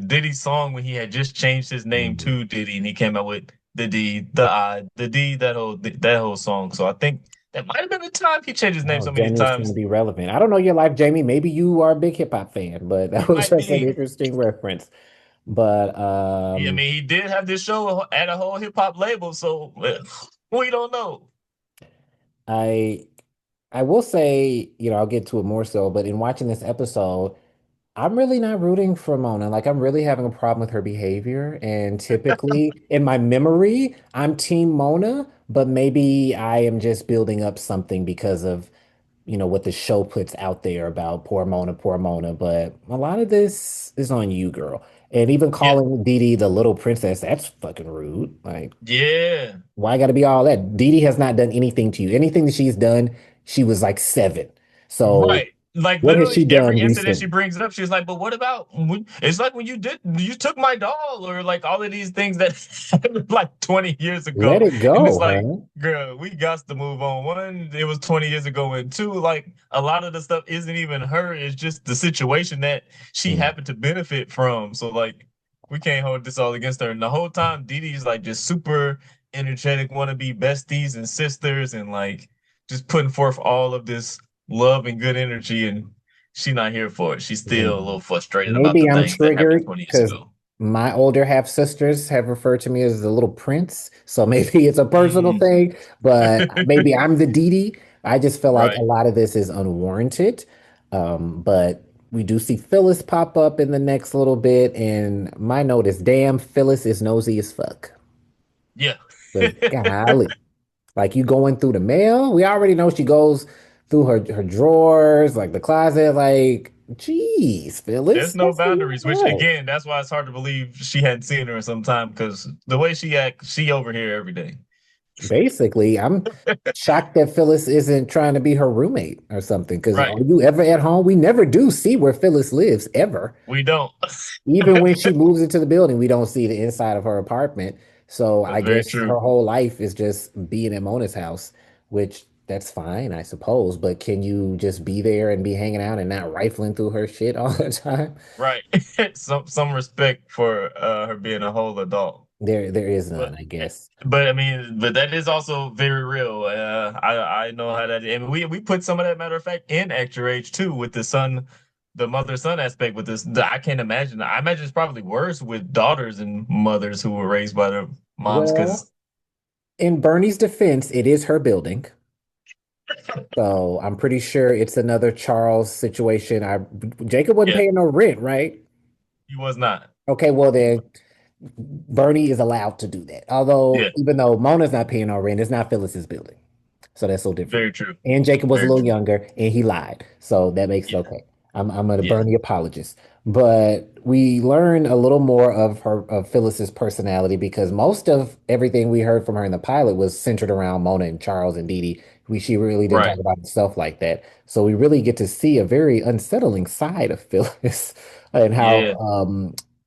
Speaker 3: Diddy song when he had just changed his name
Speaker 1: Mhm.
Speaker 3: to Diddy, and he came out with the D, the I, the D, that whole song. So I think that might have been the time he changed his name
Speaker 1: Oh,
Speaker 3: so many
Speaker 1: Jamie was trying to
Speaker 3: times.
Speaker 1: be relevant. I don't know your life, Jamie. Maybe you are a big hip hop fan, but that
Speaker 3: He
Speaker 1: was
Speaker 3: might
Speaker 1: just an
Speaker 3: be.
Speaker 1: interesting reference. But
Speaker 3: I mean, he did have this show at a whole hip hop label, so we don't know.
Speaker 1: I I will say, I'll get to it more so, but in watching this episode, I'm really not rooting for Mona. Like I'm really having a problem with her behavior. And typically in my memory, I'm team Mona, but maybe I am just building up something because of, what the show puts out there about poor Mona, poor Mona. But a lot of this is on you, girl. And even
Speaker 3: Yeah,
Speaker 1: calling Dee Dee the little princess, that's fucking rude. Like,
Speaker 3: yeah.
Speaker 1: why gotta be all that? Dee Dee has not done anything to you. Anything that she's done, she was like 7. So
Speaker 3: Right. Like
Speaker 1: what has she
Speaker 3: literally every
Speaker 1: done
Speaker 3: incident she
Speaker 1: recently?
Speaker 3: brings up, she's like, "But what about it's like when you took my doll or like all of these things that happened like 20 years
Speaker 1: Let
Speaker 3: ago."
Speaker 1: it
Speaker 3: And it's
Speaker 1: go,
Speaker 3: like,
Speaker 1: huh?
Speaker 3: girl, we got to move on. One, it was 20 years ago, and two, like a lot of the stuff isn't even her, it's just the situation that she
Speaker 1: Mm.
Speaker 3: happened to benefit from. So like we can't hold this all against her. And the whole time Dee Dee's like just super energetic, wanna be besties and sisters and like just putting forth all of this love and good energy, and she's not here for it. She's still a
Speaker 1: Mm.
Speaker 3: little frustrated about the
Speaker 1: Maybe I'm
Speaker 3: things that happened
Speaker 1: triggered
Speaker 3: 20 years
Speaker 1: because
Speaker 3: ago.
Speaker 1: my older half sisters have referred to me as the little prince. So maybe it's a personal
Speaker 3: Mm.
Speaker 1: thing, but maybe I'm the Dee Dee. I just feel like a
Speaker 3: Right.
Speaker 1: lot of this is unwarranted. But we do see Phyllis pop up in the next little bit, and my note is, damn, Phyllis is nosy as fuck.
Speaker 3: Yeah.
Speaker 1: Because golly, like you going through the mail, we already know she goes through her drawers, like the closet. Like, geez,
Speaker 3: There's
Speaker 1: Phyllis,
Speaker 3: no
Speaker 1: that's a
Speaker 3: boundaries, which
Speaker 1: little much.
Speaker 3: again, that's why it's hard to believe she hadn't seen her in some time because the way she acts, she over here every day.
Speaker 1: Basically, I'm shocked that Phyllis isn't trying to be her roommate or something. Because
Speaker 3: Right.
Speaker 1: are you ever at home? We never do see where Phyllis lives ever.
Speaker 3: We don't.
Speaker 1: Even when she moves into the building, we don't see the inside of her apartment. So
Speaker 3: That's
Speaker 1: I
Speaker 3: very
Speaker 1: guess
Speaker 3: true.
Speaker 1: her whole life is just being at Mona's house, which that's fine, I suppose. But can you just be there and be hanging out and not rifling through her shit all the time?
Speaker 3: Right. Some respect for her being a whole adult.
Speaker 1: There is
Speaker 3: But
Speaker 1: none, I guess.
Speaker 3: but I mean, but that is also very real. I know how that, and we put some of that matter of fact in Extra Age too with the mother son aspect with this. I can't imagine. I imagine it's probably worse with daughters and mothers who were raised by their moms
Speaker 1: Well,
Speaker 3: because
Speaker 1: in Bernie's defense, it is her building. So I'm pretty sure it's another Charles situation. Jacob wasn't
Speaker 3: yeah,
Speaker 1: paying no rent, right?
Speaker 3: he was not.
Speaker 1: Okay, well then Bernie is allowed to do that.
Speaker 3: Yeah,
Speaker 1: Although, even though Mona's not paying no rent, it's not Phyllis's building. So that's so different.
Speaker 3: very true.
Speaker 1: And Jacob was a
Speaker 3: Very
Speaker 1: little
Speaker 3: true.
Speaker 1: younger and he lied. So that makes it
Speaker 3: Yeah,
Speaker 1: okay. I'm a
Speaker 3: yeah,
Speaker 1: Bernie apologist. But we learn a little more of Phyllis's personality because most of everything we heard from her in the pilot was centered around Mona and Charles and Dee Dee. She really didn't
Speaker 3: right.
Speaker 1: talk about herself like that. So we really get to see a very unsettling side of Phyllis and how
Speaker 3: Yeah,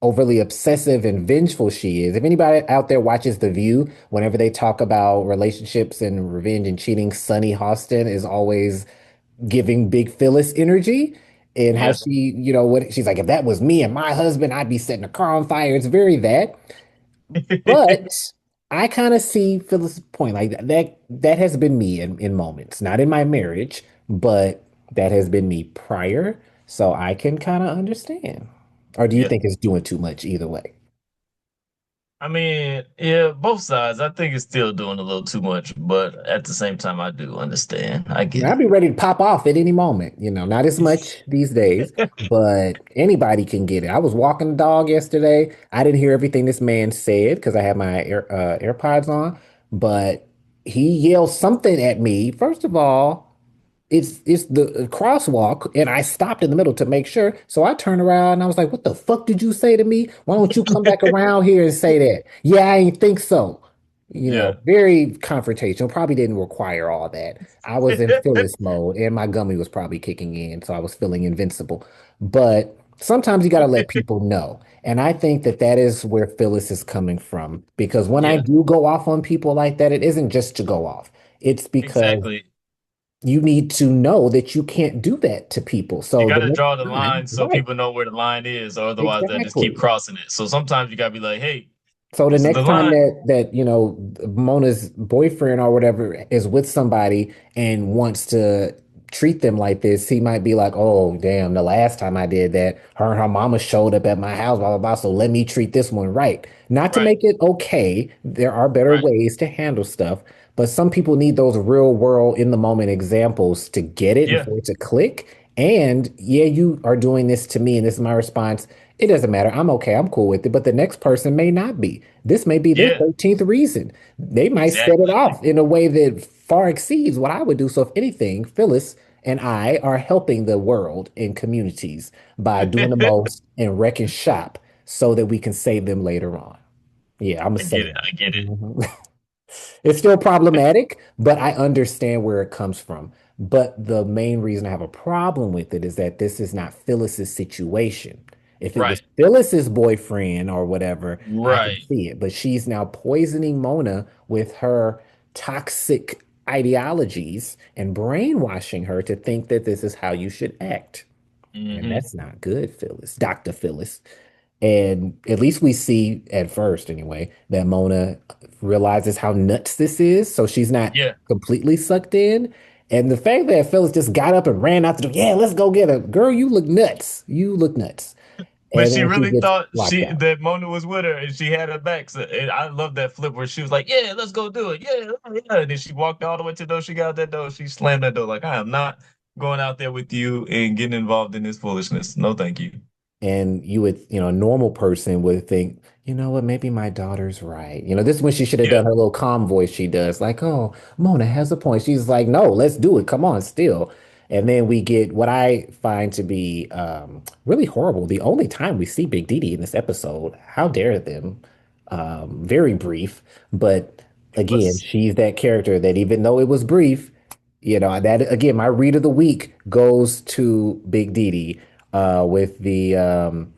Speaker 1: overly obsessive and vengeful she is. If anybody out there watches The View, whenever they talk about relationships and revenge and cheating, Sunny Hostin is always giving big Phyllis energy and how
Speaker 3: yeah,
Speaker 1: she, what she's like, if that was me and my husband, I'd be setting a car on fire. It's very that. But I kind of see Phyllis' point. Like that has been me in moments, not in my marriage, but that has been me prior. So I can kind of understand. Or do you
Speaker 3: yeah.
Speaker 1: think it's doing too much either way?
Speaker 3: I mean, yeah, both sides. I think it's still doing a little too much, but at the same time, I do understand. I
Speaker 1: I mean,
Speaker 3: get
Speaker 1: I'd
Speaker 3: it.
Speaker 1: be ready to pop off at any moment, not as much these days, but anybody can get it. I was walking the dog yesterday. I didn't hear everything this man said because I had my AirPods on, but he yelled something at me. First of all, it's the crosswalk, and I stopped in the middle to make sure. So I turned around and I was like, "What the fuck did you say to me? Why don't you come back around here and say that?" Yeah, I ain't think so.
Speaker 3: Yeah.
Speaker 1: Very confrontational. Probably didn't require all that. I was in Phyllis mode, and my gummy was probably kicking in, so I was feeling invincible. But sometimes you got to let people know. And I think that that is where Phyllis is coming from. Because when I
Speaker 3: Yeah,
Speaker 1: do go off on people like that, it isn't just to go off. It's because
Speaker 3: exactly.
Speaker 1: you need to know that you can't do that to people.
Speaker 3: You
Speaker 1: So
Speaker 3: got
Speaker 1: the
Speaker 3: to
Speaker 1: next
Speaker 3: draw the
Speaker 1: time,
Speaker 3: line so
Speaker 1: right,
Speaker 3: people know where the line is, or otherwise they'll just keep
Speaker 1: exactly.
Speaker 3: crossing it. So sometimes you got to be like, hey,
Speaker 1: So the
Speaker 3: this is the
Speaker 1: next time
Speaker 3: line.
Speaker 1: that Mona's boyfriend or whatever is with somebody and wants to treat them like this, he might be like, "Oh, damn, the last time I did that, her and her mama showed up at my house, blah blah blah. So let me treat this one right." Not to
Speaker 3: Right,
Speaker 1: make it okay. There are better
Speaker 3: right.
Speaker 1: ways to handle stuff, but some people need those real world in the moment examples to get it and
Speaker 3: Yeah,
Speaker 1: for it to click. And yeah, you are doing this to me, and this is my response. It doesn't matter. I'm okay. I'm cool with it. But the next person may not be. This may be their
Speaker 3: yeah,
Speaker 1: 13th reason. They might set it
Speaker 3: exactly.
Speaker 1: off in a way that far exceeds what I would do. So, if anything, Phyllis and I are helping the world and communities by doing the
Speaker 3: I
Speaker 1: most and wrecking shop so that we can save them later on. Yeah, I'm gonna say
Speaker 3: get it.
Speaker 1: that.
Speaker 3: I get it.
Speaker 1: Mhm. It's still problematic, but I understand where it comes from. But the main reason I have a problem with it is that this is not Phyllis's situation. If it was
Speaker 3: Right,
Speaker 1: Phyllis's boyfriend or whatever, I can
Speaker 3: right.
Speaker 1: see it. But she's now poisoning Mona with her toxic ideologies and brainwashing her to think that this is how you should act. And
Speaker 3: Hmm.
Speaker 1: that's not good, Phyllis, Dr. Phyllis. And at least we see at first, anyway, that Mona realizes how nuts this is. So she's not
Speaker 3: Yeah.
Speaker 1: completely sucked in. And the fact that Phyllis just got up and ran out the door, yeah, let's go get her. Girl, you look nuts. You look nuts.
Speaker 3: But
Speaker 1: And
Speaker 3: she
Speaker 1: then she
Speaker 3: really
Speaker 1: gets
Speaker 3: thought
Speaker 1: locked
Speaker 3: she
Speaker 1: out.
Speaker 3: that Mona was with her and she had her back. So and I love that flip where she was like, "Yeah, let's go do it. Yeah, yeah." And then she walked all the way to the door. She got out that door. She slammed that door like, "I am not going out there with you and getting involved in this foolishness. No, thank you."
Speaker 1: And you would, a normal person would think, you know what, maybe my daughter's right. This is when she should have
Speaker 3: Yeah,
Speaker 1: done her little calm voice she does, like, oh, Mona has a point. She's like, no, let's do it. Come on, still. And then we get what I find to be really horrible. The only time we see Big Dee in this episode, how dare them? Very brief, but
Speaker 3: it
Speaker 1: again,
Speaker 3: was.
Speaker 1: she's that character that even though it was brief, that again, my read of the week goes to Big Dee with the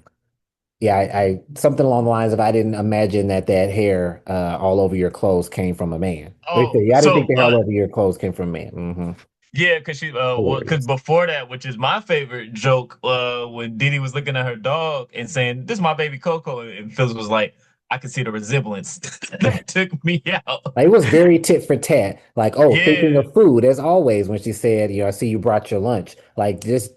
Speaker 1: yeah, I something along the lines of I didn't imagine that hair all over your clothes came from a man. They
Speaker 3: Oh,
Speaker 1: say, yeah, I didn't think
Speaker 3: so
Speaker 1: the hair all over your clothes came from a man.
Speaker 3: yeah, because she well, because
Speaker 1: Hilarious.
Speaker 3: before that, which is my favorite joke, when Didi was looking at her dog and saying, "This is my baby Coco," and Phyllis was like, "I can see the resemblance." That took me out.
Speaker 1: Like, it was very tit for tat. Like, oh, thinking
Speaker 3: Yeah,
Speaker 1: of food as always when she said, I see you brought your lunch. Like, just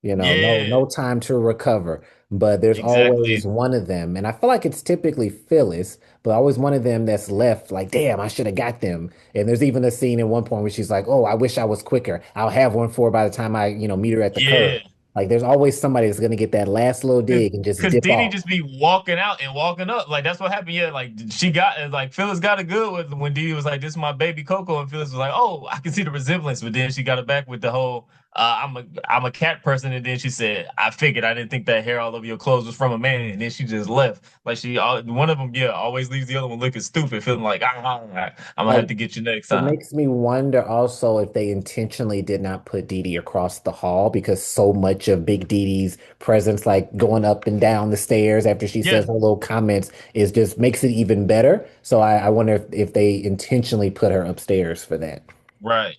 Speaker 1: no
Speaker 3: yeah,
Speaker 1: time to recover. But there's always
Speaker 3: exactly.
Speaker 1: one of them. And I feel like it's typically Phyllis, but always one of them that's left like, damn, I should have got them. And there's even a scene in one point where she's like, oh, I wish I was quicker. I'll have one for her by the time I, meet her at the curb.
Speaker 3: Yeah,
Speaker 1: Like there's always somebody that's gonna get that last little dig and just
Speaker 3: because
Speaker 1: dip
Speaker 3: Didi
Speaker 1: off.
Speaker 3: just be walking out and walking up. Like that's what happened. Yeah, like she got like Phyllis got it good with when Didi was like, "This is my baby Coco," and Phyllis was like, "Oh, I can see the resemblance." But then she got it back with the whole, I'm a cat person," and then she said, "I figured I didn't think that hair all over your clothes was from a man," and then she just left. Like one of them, yeah, always leaves the other one looking stupid, feeling like, I'm gonna
Speaker 1: Like
Speaker 3: have to get you next
Speaker 1: it
Speaker 3: time.
Speaker 1: makes me wonder also if they intentionally did not put Dee Dee across the hall because so much of Big Dee Dee's presence, like going up and down the stairs after she
Speaker 3: Yeah,
Speaker 1: says her little comments, is just makes it even better. So I wonder if they intentionally put her upstairs for that.
Speaker 3: right.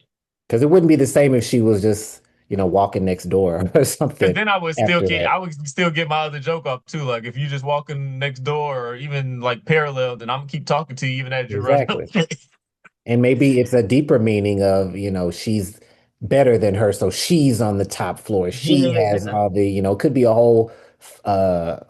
Speaker 1: Because it wouldn't be the same if she was just, walking next door or
Speaker 3: Because
Speaker 1: something
Speaker 3: then
Speaker 1: after
Speaker 3: I
Speaker 1: that.
Speaker 3: would still get my other joke off too. Like if you just walking next door or even like parallel, then I'm gonna keep talking to you even as you run
Speaker 1: Exactly.
Speaker 3: away.
Speaker 1: And maybe it's a deeper meaning of, she's better than her, so she's on the top floor. She has
Speaker 3: Yeah.
Speaker 1: all the, it could be a whole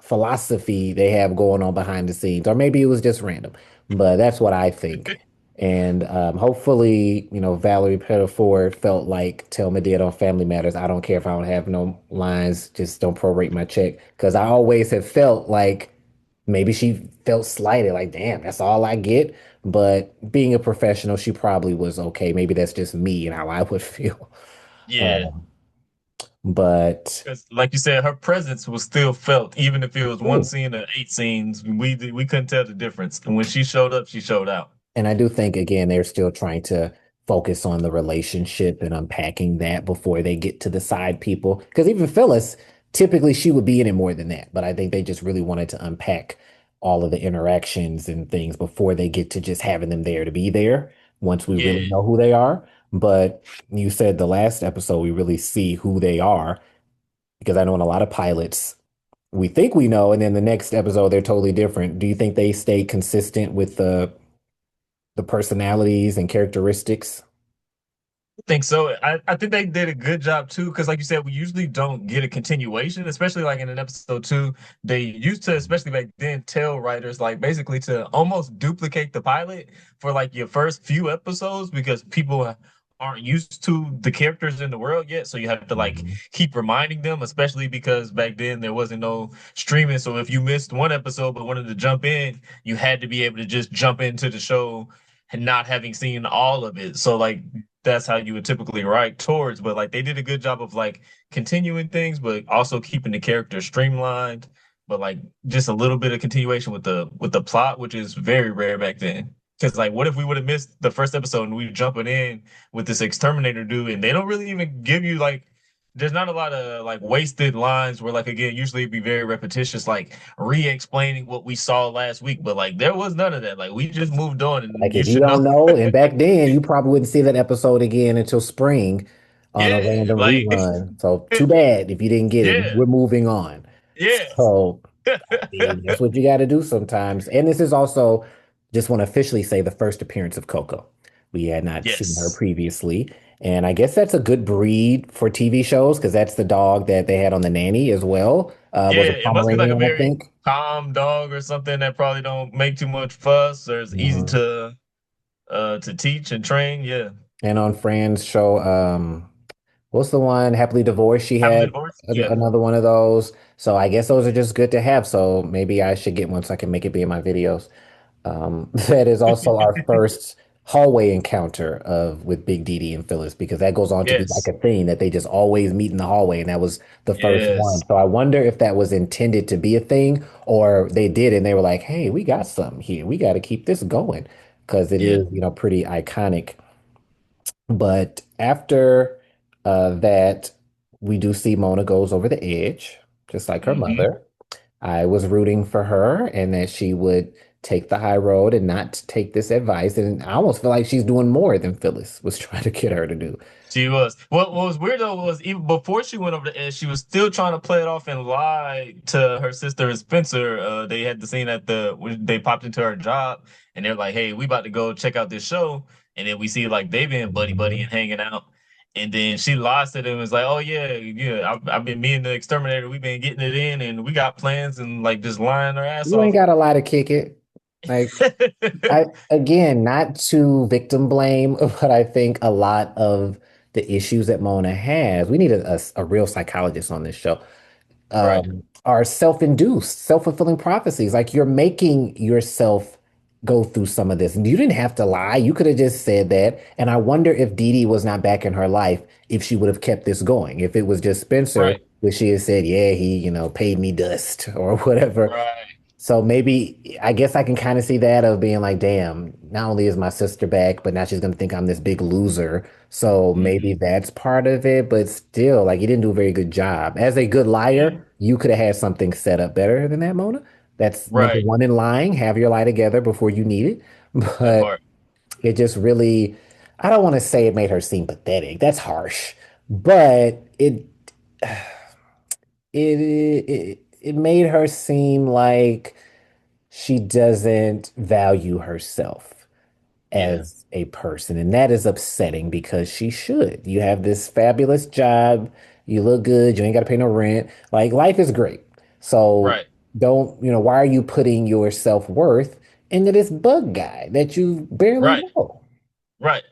Speaker 1: philosophy they have going on behind the scenes, or maybe it was just random. But that's what I think. And hopefully, Valerie Pettiford felt like Thelma did on Family Matters. I don't care if I don't have no lines, just don't prorate my check. Because I always have felt like maybe she felt slighted, like, damn, that's all I get. But being a professional, she probably was okay. Maybe that's just me and how I would feel.
Speaker 3: Yeah.
Speaker 1: Um, but
Speaker 3: Because, like you said, her presence was still felt, even if it was one
Speaker 1: Ooh.
Speaker 3: scene or eight scenes. We couldn't tell the difference. And when she showed up, she showed out.
Speaker 1: And I do think, again, they're still trying to focus on the relationship and unpacking that before they get to the side people. Because even Phyllis, typically she would be in it more than that. But I think they just really wanted to unpack all of the interactions and things before they get to just having them there to be there once we really
Speaker 3: Yeah,
Speaker 1: know who they are. But you said the last episode, we really see who they are because I know in a lot of pilots, we think we know, and then the next episode, they're totally different. Do you think they stay consistent with the personalities and characteristics?
Speaker 3: I think so. I think they did a good job too, because like you said, we usually don't get a continuation, especially like in an episode two. They used to, especially back then, tell writers like basically to almost duplicate the pilot for like your first few episodes because people aren't used to the characters in the world yet. So you have to like
Speaker 1: Mhm.
Speaker 3: keep reminding them, especially because back then there wasn't no streaming. So if you missed one episode but wanted to jump in, you had to be able to just jump into the show and not having seen all of it. So like that's how you would typically write towards, but like they did a good job of like continuing things, but also keeping the character streamlined, but like just a little bit of continuation with the plot, which is very rare back then. Because like, what if we would have missed the first episode and we jumping in with this exterminator dude, and they don't really even give you like. There's not a lot of like wasted lines where like again usually it'd be very repetitious like re-explaining what we saw last week, but like there was none of that. Like we just moved on, and
Speaker 1: Like
Speaker 3: you
Speaker 1: if you
Speaker 3: should know.
Speaker 1: don't know, and back then you probably wouldn't see that episode again until spring on a
Speaker 3: Yeah,
Speaker 1: random
Speaker 3: like
Speaker 1: rerun. So too bad if you didn't get it.
Speaker 3: yeah,
Speaker 1: We're moving on.
Speaker 3: yes.
Speaker 1: So I mean, that's what you got to do sometimes. And this is also just want to officially say the first appearance of Coco. We had not seen her
Speaker 3: Yes.
Speaker 1: previously. And I guess that's a good breed for TV shows because that's the dog that they had on The Nanny as well.
Speaker 3: Yeah,
Speaker 1: Was a
Speaker 3: it must be like a
Speaker 1: Pomeranian, I
Speaker 3: very
Speaker 1: think.
Speaker 3: calm dog or something that probably don't make too much fuss or is easy
Speaker 1: Mhm.
Speaker 3: to teach and train. Yeah.
Speaker 1: And on Fran's show, what's the one? Happily Divorced. She
Speaker 3: Happily
Speaker 1: had
Speaker 3: divorced? Yeah.
Speaker 1: another one of those. So I guess those are just good to have. So maybe I should get one so I can make it be in my videos. That is also our first hallway encounter of with Big Dee Dee and Phyllis because that goes on to be like
Speaker 3: Yes.
Speaker 1: a thing that they just always meet in the hallway, and that was the first one.
Speaker 3: Yes.
Speaker 1: So I wonder if that was intended to be a thing or they did and they were like, "Hey, we got something here. We got to keep this going." Because it
Speaker 3: Yeah.
Speaker 1: is, pretty iconic. But after that, we do see Mona goes over the edge, just like her
Speaker 3: Hmm.
Speaker 1: mother. I was rooting for her and that she would take the high road and not take this advice. And I almost feel like she's doing more than Phyllis was trying to get her to do.
Speaker 3: She was. What was weird though was even before she went over the edge, she was still trying to play it off and lie to her sister and Spencer. They had the scene at the when they popped into her job and they're like, "Hey, we about to go check out this show," and then we see like they been buddy buddy and
Speaker 1: Mhm.
Speaker 3: hanging out, and then she lies to them and was like, "Oh yeah, yeah, I've been me and the exterminator, we've been getting it in, and we got plans," and like just lying her ass
Speaker 1: You ain't
Speaker 3: off.
Speaker 1: got a lot to kick it. Like, I again, not to victim blame, but I think a lot of the issues that Mona has, we need a real psychologist on this show,
Speaker 3: Right,
Speaker 1: are self-induced, self-fulfilling prophecies. Like you're making yourself go through some of this. And you didn't have to lie. You could have just said that. And I wonder if Dee Dee was not back in her life, if she would have kept this going. If it was just Spencer,
Speaker 3: right,
Speaker 1: would she have said, yeah, he, paid me dust or whatever.
Speaker 3: right.
Speaker 1: So maybe I guess I can kind of see that of being like, damn, not only is my sister back, but now she's gonna think I'm this big loser. So maybe
Speaker 3: Mhm.
Speaker 1: that's part of it, but still, like you didn't do a very good job. As a good
Speaker 3: Yeah,
Speaker 1: liar, you could have had something set up better than that, Mona. That's number
Speaker 3: right.
Speaker 1: one in lying. Have your lie together before you need it.
Speaker 3: That
Speaker 1: But
Speaker 3: part.
Speaker 1: it just really, I don't want to say it made her seem pathetic. That's harsh. But it made her seem like she doesn't value herself
Speaker 3: Yeah,
Speaker 1: as a person. And that is upsetting because she should. You have this fabulous job. You look good. You ain't got to pay no rent. Like life is great. So
Speaker 3: right.
Speaker 1: don't, why are you putting your self-worth into this bug guy that you barely
Speaker 3: Right.
Speaker 1: know?
Speaker 3: Right.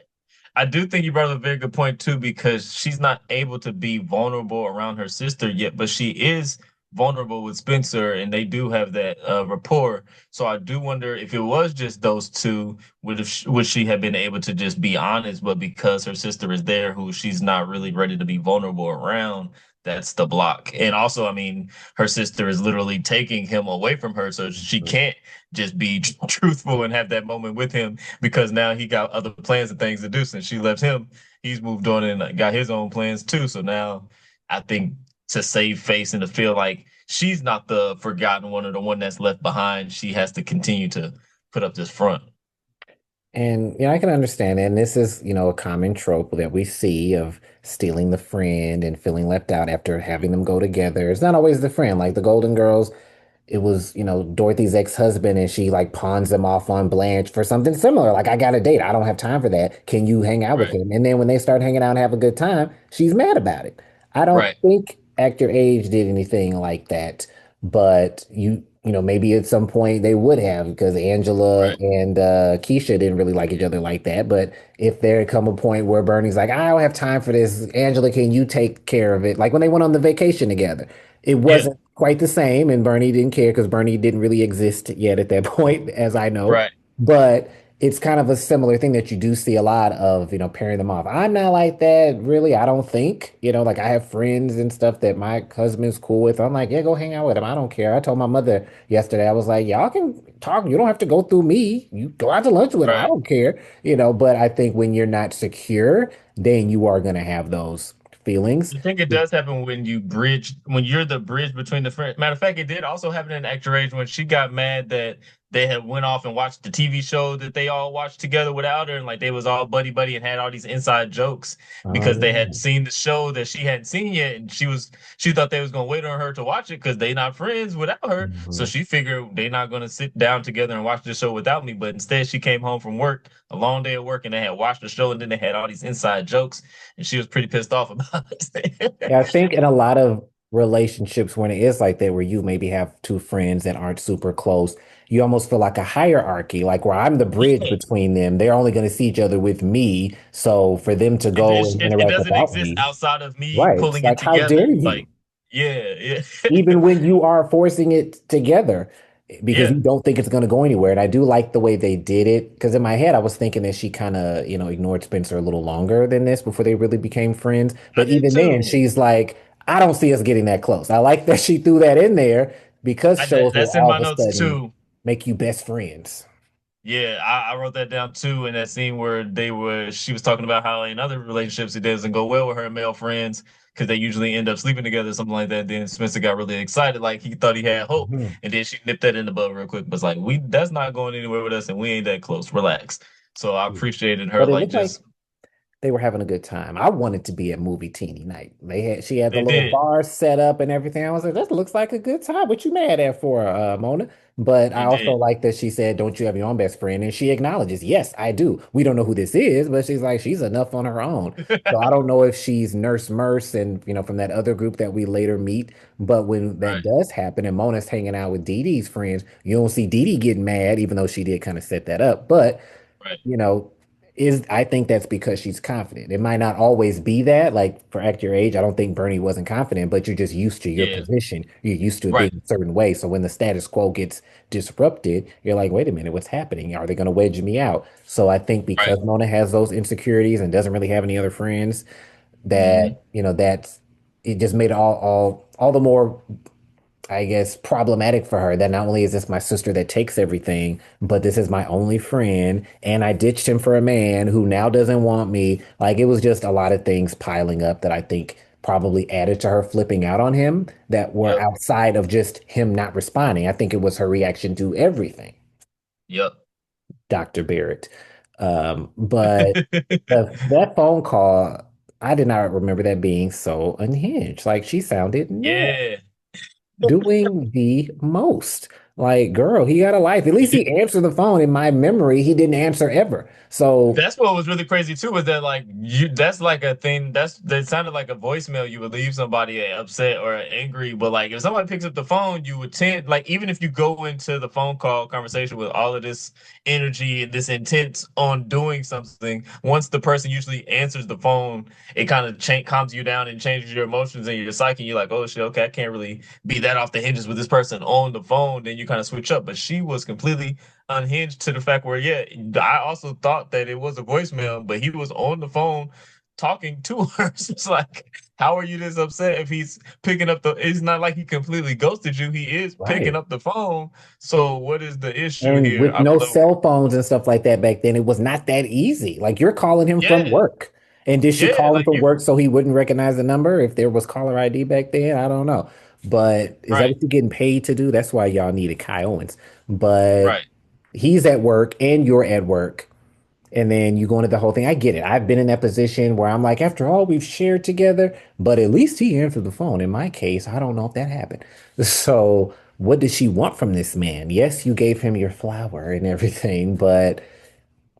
Speaker 3: I do think you brought up a very good point too, because she's not able to be vulnerable around her sister yet, but she is vulnerable with Spencer, and they do have that rapport. So I do wonder if it was just those two, would she have been able to just be honest? But because her sister is there, who she's not really ready to be vulnerable around, that's the block. And also, I mean, her sister is literally taking him away from her, so she can't just be truthful and have that moment with him because now he got other plans and things to do since she left him. He's moved on and got his own plans too. So now I think to save face and to feel like she's not the forgotten one or the one that's left behind, she has to continue to put up this front.
Speaker 1: And I can understand it. And this is, a common trope that we see of stealing the friend and feeling left out after having them go together. It's not always the friend. Like the Golden Girls, it was, Dorothy's ex-husband and she like pawns him off on Blanche for something similar. Like, I got a date. I don't have time for that. Can you hang out with
Speaker 3: Right,
Speaker 1: him? And then when they start hanging out and have a good time, she's mad about it. I don't
Speaker 3: right,
Speaker 1: think Actor Age did anything like that, but maybe at some point they would have because Angela
Speaker 3: right,
Speaker 1: and Keisha didn't really like each other like that. But if there come a point where Bernie's like, I don't have time for this, Angela, can you take care of it? Like when they went on the vacation together, it
Speaker 3: yeah,
Speaker 1: wasn't quite the same, and Bernie didn't care because Bernie didn't really exist yet at that point, as I know.
Speaker 3: right.
Speaker 1: But it's kind of a similar thing that you do see a lot of, pairing them off. I'm not like that, really. I don't think, like I have friends and stuff that my husband's cool with. I'm like, yeah, go hang out with him. I don't care. I told my mother yesterday, I was like, y'all can talk. You don't have to go through me. You go out to lunch with him. I
Speaker 3: Right.
Speaker 1: don't care, but I think when you're not secure, then you are going to have those feelings.
Speaker 3: I think it does happen when when you're the bridge between the friends. Matter of fact, it did also happen in Actor Age when she got mad that they had went off and watched the TV show that they all watched together without her, and like they was all buddy buddy and had all these inside jokes because they had
Speaker 1: Um,
Speaker 3: seen the show that she hadn't seen yet, and she thought they was gonna wait on her to watch it because they not friends without her. So
Speaker 1: mhm.
Speaker 3: she figured they not gonna sit down together and watch the show without me. But instead, she came home from work, a long day of work, and they had watched the show, and then they had all these inside jokes and she was pretty pissed off about it.
Speaker 1: Yeah, I think in a lot of relationships when it is like that, where you maybe have two friends that aren't super close, you almost feel like a hierarchy, like where I'm the bridge
Speaker 3: Yeah.
Speaker 1: between them. They're only going to see each other with me. So for them to go and
Speaker 3: It
Speaker 1: interact
Speaker 3: doesn't
Speaker 1: without
Speaker 3: exist
Speaker 1: me,
Speaker 3: outside of me
Speaker 1: right? It's
Speaker 3: pulling it
Speaker 1: like, how
Speaker 3: together.
Speaker 1: dare
Speaker 3: Like,
Speaker 1: you?
Speaker 3: yeah, yeah,
Speaker 1: Even when you are forcing it together because
Speaker 3: yeah.
Speaker 1: you don't think it's going to go anywhere. And I do like the way they did it because in my head, I was thinking that she kind of, ignored Spencer a little longer than this before they really became friends.
Speaker 3: I
Speaker 1: But
Speaker 3: did
Speaker 1: even then,
Speaker 3: too.
Speaker 1: she's like, I don't see us getting that close. I like that she threw that in there because shows will
Speaker 3: That's in
Speaker 1: all
Speaker 3: my
Speaker 1: of a
Speaker 3: notes
Speaker 1: sudden
Speaker 3: too.
Speaker 1: make you best friends.
Speaker 3: Yeah, I wrote that down too in that scene where she was talking about how in other relationships it doesn't go well with her male friends because they usually end up sleeping together, something like that. Then Spencer got really excited, like he thought he had hope,
Speaker 1: Mhm.
Speaker 3: and then she nipped that in the bud real quick. Was like, we that's not going anywhere with us, and we ain't that close. Relax. So I
Speaker 1: Yeah.
Speaker 3: appreciated her
Speaker 1: But it
Speaker 3: like
Speaker 1: looked like
Speaker 3: just
Speaker 1: they were having a good time. I wanted to be at movie teeny night. She had the
Speaker 3: they
Speaker 1: little
Speaker 3: did.
Speaker 1: bar set up and everything. I was like, this looks like a good time. What you mad at for, Mona? But I
Speaker 3: They
Speaker 1: also
Speaker 3: did.
Speaker 1: like that she said, don't you have your own best friend? And she acknowledges, yes, I do. We don't know who this is, but she's like, she's enough on her own. So I don't know if she's Nurse Merce and, from that other group that we later meet. But when that
Speaker 3: Right,
Speaker 1: does happen and Mona's hanging out with Dee Dee's friends, you don't see Dee Dee getting mad, even though she did kind of set that up. But
Speaker 3: right.
Speaker 1: you know, I think that's because she's confident. It might not always be that. Like for Act Your Age, I don't think Bernie wasn't confident, but you're just used to your
Speaker 3: Yeah,
Speaker 1: position. You're used to it
Speaker 3: right,
Speaker 1: being a certain way. So when the status quo gets disrupted, you're like, wait a minute, what's happening? Are they going to wedge me out? So I think
Speaker 3: right.
Speaker 1: because Mona has those insecurities and doesn't really have any other friends,
Speaker 3: Hmm.
Speaker 1: that that's it just made it all the more I guess, problematic for her that not only is this my sister that takes everything, but this is my only friend, and I ditched him for a man who now doesn't want me. Like it was just a lot of things piling up that I think probably added to her flipping out on him that were
Speaker 3: Yep,
Speaker 1: outside of just him not responding. I think it was her reaction to everything,
Speaker 3: yep.
Speaker 1: Dr. Barrett. But that phone call, I did not remember that being so unhinged. Like she sounded mad
Speaker 3: Yeah,
Speaker 1: doing the most. Like, girl, he got a life. At least he answered the phone. In my memory, he didn't answer ever. So,
Speaker 3: That's what was really crazy too, was that like that's like a thing that sounded like a voicemail you would leave somebody upset or angry, but like if somebody picks up the phone, you would tend like even if you go into the phone call conversation with all of this energy and this intent on doing something, once the person usually answers the phone, it kind of calms you down and changes your emotions and your psyche. You're like, oh shit, okay, I can't really be that off the hinges with this person on the phone. Then you kind of switch up. But she was completely unhinged to the fact where, yeah, I also thought that it was a voicemail, but he was on the phone talking to her. So it's like, how are you this upset if he's picking up the? It's not like he completely ghosted you. He is picking
Speaker 1: right.
Speaker 3: up the phone. So what is the issue
Speaker 1: And
Speaker 3: here?
Speaker 1: with
Speaker 3: I
Speaker 1: no
Speaker 3: don't know.
Speaker 1: cell phones and stuff like that back then, it was not that easy. Like, you're calling him from
Speaker 3: Yeah,
Speaker 1: work. And did she
Speaker 3: yeah,
Speaker 1: call him
Speaker 3: like
Speaker 1: from
Speaker 3: you,
Speaker 1: work so he wouldn't recognize the number if there was caller ID back then? I don't know. But is that
Speaker 3: right,
Speaker 1: what you're getting paid to do? That's why y'all needed Kai Owens. But
Speaker 3: right.
Speaker 1: he's at work and you're at work. And then you go into the whole thing. I get it. I've been in that position where I'm like, after all we've shared together, but at least he answered the phone. In my case, I don't know if that happened. So, what did she want from this man? Yes, you gave him your flower and everything, but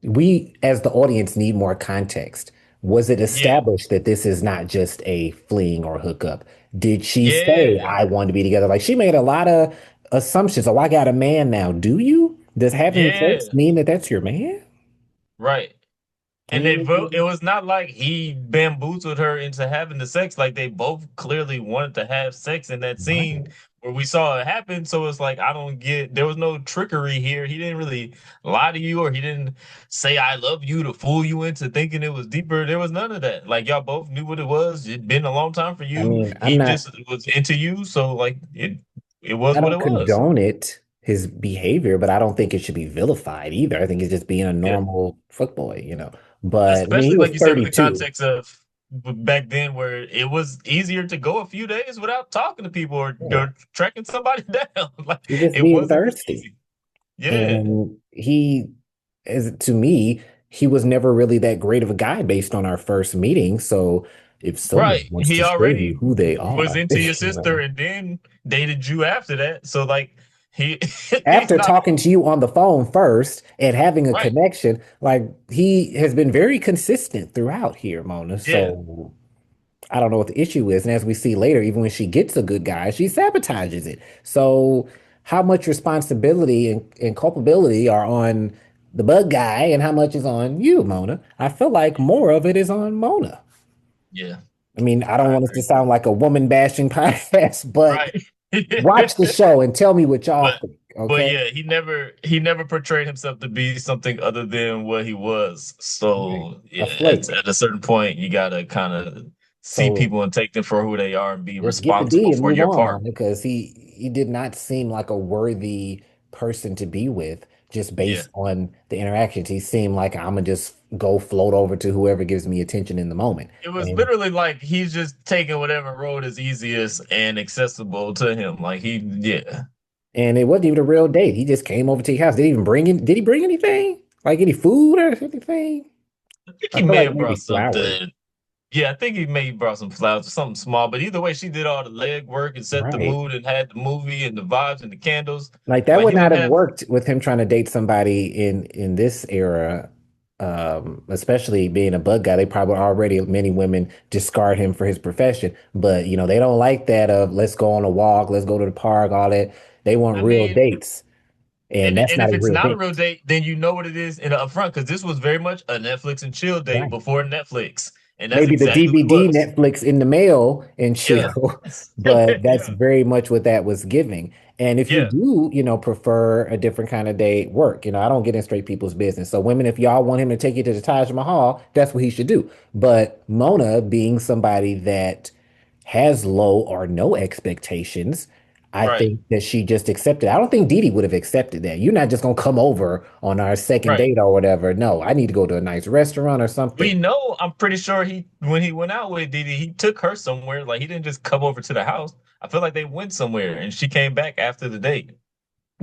Speaker 1: we, as the audience, need more context. Was it
Speaker 3: Yeah,
Speaker 1: established that this is not just a fling or hookup? Did she say,
Speaker 3: yeah,
Speaker 1: I want to be together? Like, she made a lot of assumptions. Oh, I got a man now. Do you? Does having sex
Speaker 3: yeah,
Speaker 1: mean that that's your man?
Speaker 3: right.
Speaker 1: I
Speaker 3: And it
Speaker 1: mean,
Speaker 3: was not like he bamboozled her into having the sex. Like they both clearly wanted to have sex in that scene
Speaker 1: right.
Speaker 3: where we saw it happen. So it's like, I don't get, there was no trickery here. He didn't really lie to you or he didn't say, I love you to fool you into thinking it was deeper. There was none of that. Like y'all both knew what it was. It'd been a long time for
Speaker 1: I
Speaker 3: you.
Speaker 1: mean,
Speaker 3: He just was into you. So like it was
Speaker 1: I
Speaker 3: what
Speaker 1: don't
Speaker 3: it was.
Speaker 1: condone it, his behavior, but I don't think it should be vilified either. I think it's just being a
Speaker 3: Yeah.
Speaker 1: normal fuckboy, you know. But I mean, he
Speaker 3: Especially
Speaker 1: was
Speaker 3: like you said, with the
Speaker 1: 32.
Speaker 3: context of back then, where it was easier to go a few days without talking to people
Speaker 1: Yeah.
Speaker 3: or tracking somebody down. Like
Speaker 1: He's just
Speaker 3: it
Speaker 1: being
Speaker 3: wasn't as
Speaker 1: thirsty.
Speaker 3: easy. Yeah,
Speaker 1: And he, as to me, he was never really that great of a guy based on our first meeting. So if someone
Speaker 3: right.
Speaker 1: wants
Speaker 3: He
Speaker 1: to show
Speaker 3: already
Speaker 1: you who they
Speaker 3: was
Speaker 1: are,
Speaker 3: into your
Speaker 1: you
Speaker 3: sister
Speaker 1: know,
Speaker 3: and then dated you after that. So like he, he's
Speaker 1: after
Speaker 3: not
Speaker 1: talking to you on the phone first and having a
Speaker 3: right.
Speaker 1: connection, like he has been very consistent throughout here, Mona.
Speaker 3: Yeah,
Speaker 1: So I don't know what the issue is. And as we see later, even when she gets a good guy, she sabotages it. So how much responsibility and culpability are on the bug guy and how much is on you, Mona? I feel like more of it is on Mona.
Speaker 3: yeah,
Speaker 1: I mean, I don't
Speaker 3: I
Speaker 1: want us to
Speaker 3: agree.
Speaker 1: sound like a woman bashing podcast, but
Speaker 3: Right.
Speaker 1: watch the show and tell me what y'all
Speaker 3: But
Speaker 1: think,
Speaker 3: but
Speaker 1: okay?
Speaker 3: yeah, he never portrayed himself to be something other than what he was.
Speaker 1: Right.
Speaker 3: So
Speaker 1: A
Speaker 3: yeah,
Speaker 1: flake.
Speaker 3: at a certain point, you gotta kind of see
Speaker 1: So
Speaker 3: people and take them for who they are and be
Speaker 1: just get the D
Speaker 3: responsible
Speaker 1: and
Speaker 3: for
Speaker 1: move
Speaker 3: your
Speaker 1: on
Speaker 3: part.
Speaker 1: because he did not seem like a worthy person to be with just
Speaker 3: Yeah,
Speaker 1: based on the interactions. He seemed like I'm gonna just go float over to whoever gives me attention in the moment.
Speaker 3: it was
Speaker 1: And
Speaker 3: literally like he's just taking whatever road is easiest and accessible to him. Like yeah,
Speaker 1: and it wasn't even a real date. He just came over to your house. Did he bring anything? Like any food or anything?
Speaker 3: I think
Speaker 1: I
Speaker 3: he
Speaker 1: feel
Speaker 3: may
Speaker 1: like
Speaker 3: have
Speaker 1: maybe
Speaker 3: brought
Speaker 1: flowers.
Speaker 3: something. Yeah, I think he may have brought some flowers or something small. But either way, she did all the leg work and set the
Speaker 1: Right.
Speaker 3: mood and had the movie and the vibes and the candles.
Speaker 1: Like that
Speaker 3: Like
Speaker 1: would
Speaker 3: he
Speaker 1: not
Speaker 3: didn't
Speaker 1: have
Speaker 3: have.
Speaker 1: worked with him trying to date somebody in this era, especially being a bug guy. They probably already many women discard him for his profession, but you know they don't like that of let's go on a walk, let's go to the park, all that. They want
Speaker 3: I
Speaker 1: real
Speaker 3: mean,
Speaker 1: dates, and that's
Speaker 3: and
Speaker 1: not
Speaker 3: if
Speaker 1: a
Speaker 3: it's
Speaker 1: real
Speaker 3: not a
Speaker 1: date.
Speaker 3: real date, then you know what it is in the upfront because this was very much a Netflix and chill date
Speaker 1: Right.
Speaker 3: before Netflix, and that's
Speaker 1: Maybe the
Speaker 3: exactly what it
Speaker 1: DVD
Speaker 3: was.
Speaker 1: Netflix in the mail and
Speaker 3: Yeah,
Speaker 1: chill, but that's
Speaker 3: yeah,
Speaker 1: very much what that was giving. And if you
Speaker 3: yeah,
Speaker 1: do, prefer a different kind of date, work. I don't get in straight people's business. So women, if y'all want him to take you to the Taj Mahal, that's what he should do. But Mona being somebody that has low or no expectations, I
Speaker 3: right,
Speaker 1: think that she just accepted. I don't think Dee Dee would have accepted that. You're not just gonna come over on our second
Speaker 3: right.
Speaker 1: date or whatever. No, I need to go to a nice restaurant or
Speaker 3: We
Speaker 1: something.
Speaker 3: know. I'm pretty sure he when he went out with Dee Dee, he took her somewhere. Like he didn't just come over to the house. I feel like they went somewhere, and she came back after the date.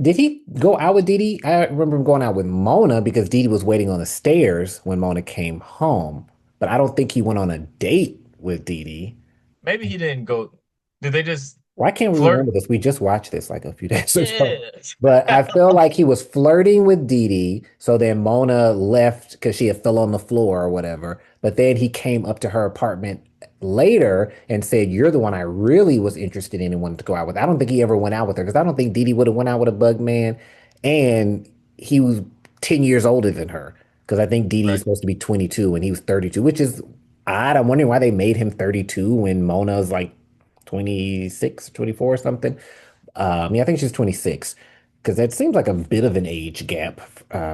Speaker 1: Did he go out with Dee Dee? I remember him going out with Mona because Dee Dee was waiting on the stairs when Mona came home. But I don't think he went on a date with Dee Dee.
Speaker 3: Maybe he didn't go. Did they just?
Speaker 1: Why can't we
Speaker 3: Flirt.
Speaker 1: remember this? We just watched this like a few days ago.
Speaker 3: Yeah.
Speaker 1: But I feel like he was flirting with Dee Dee. So then Mona left because she had fell on the floor or whatever. But then he came up to her apartment later and said, "You're the one I really was interested in and wanted to go out with." I don't think he ever went out with her because I don't think Dee Dee would have went out with a bug man. And he was 10 years older than her because I think Dee Dee is
Speaker 3: Right.
Speaker 1: supposed to be 22 and he was 32, which is odd. I'm wondering why they made him 32 when Mona's like 26, 24 or something. Yeah, I think she's 26 because that seems like a bit of an age gap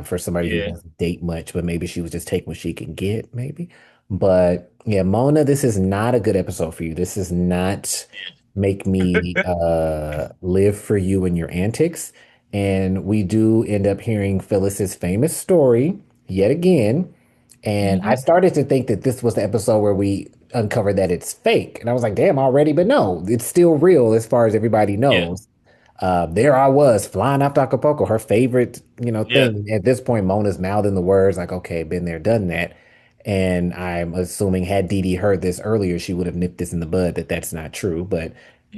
Speaker 1: for somebody who
Speaker 3: Yeah.
Speaker 1: doesn't date much, but maybe she was just taking what she can get, maybe. But yeah, Mona, this is not a good episode for you. This is not make me live for you and your antics. And we do end up hearing Phyllis's famous story yet again. And I
Speaker 3: Hmm.
Speaker 1: started to think that this was the episode where we uncovered that it's fake. And I was like, damn, already, but no, it's still real as far as everybody
Speaker 3: Yeah.
Speaker 1: knows. There I was flying off to Acapulco, her favorite,
Speaker 3: Yeah.
Speaker 1: thing. At this point, Mona's mouthing the words like, okay, been there, done that. And I'm assuming had Dee Dee heard this earlier, she would have nipped this in the bud that that's not true. But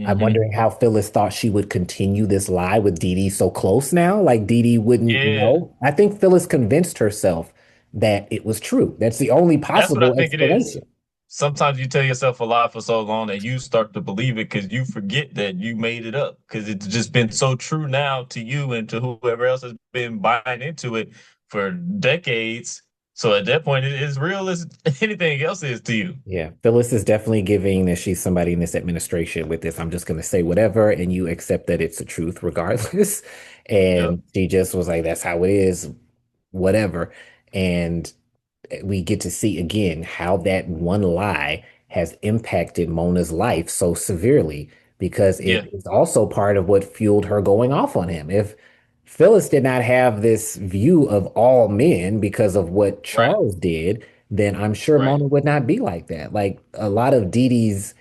Speaker 1: I'm
Speaker 3: Hmm.
Speaker 1: wondering how Phyllis thought she would continue this lie with Dee Dee so close now. Like Dee Dee wouldn't
Speaker 3: Yeah.
Speaker 1: know. I think Phyllis convinced herself that it was true. That's the only
Speaker 3: That's what I
Speaker 1: possible
Speaker 3: think it is.
Speaker 1: explanation.
Speaker 3: Sometimes you tell yourself a lie for so long that you start to believe it because you forget that you made it up because it's just been so true now to you and to whoever else has been buying into it for decades. So at that point, it is real as anything else is to you.
Speaker 1: Yeah, Phyllis is definitely giving that she's somebody in this administration with this. I'm just going to say whatever, and you accept that it's the truth regardless.
Speaker 3: Yep.
Speaker 1: And she just was like, that's how it is, whatever. And we get to see again how that one lie has impacted Mona's life so severely because
Speaker 3: Yeah.
Speaker 1: it is also part of what fueled her going off on him. If Phyllis did not have this view of all men because of what
Speaker 3: Right.
Speaker 1: Charles did, then I'm sure
Speaker 3: Right.
Speaker 1: Mona would not be like that. Like a lot of Dee Dee's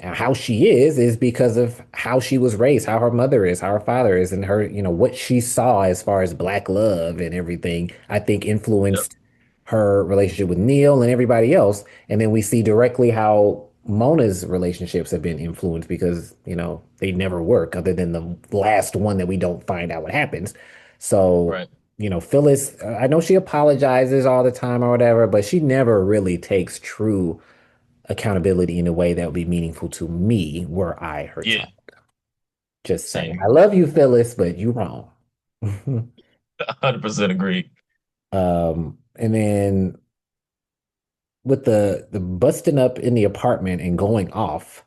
Speaker 1: how she is because of how she was raised, how her mother is, how her father is, and her, what she saw as far as black love and everything, I think
Speaker 3: Yep.
Speaker 1: influenced her relationship with Neil and everybody else. And then we see directly how Mona's relationships have been influenced because, they never work other than the last one that we don't find out what happens. So,
Speaker 3: Right.
Speaker 1: Phyllis, I know she apologizes all the time or whatever, but she never really takes true accountability in a way that would be meaningful to me were I her
Speaker 3: Yeah.
Speaker 1: child. Just saying.
Speaker 3: Same.
Speaker 1: I love you, Phyllis, but you wrong.
Speaker 3: 100% agree.
Speaker 1: And then with the busting up in the apartment and going off,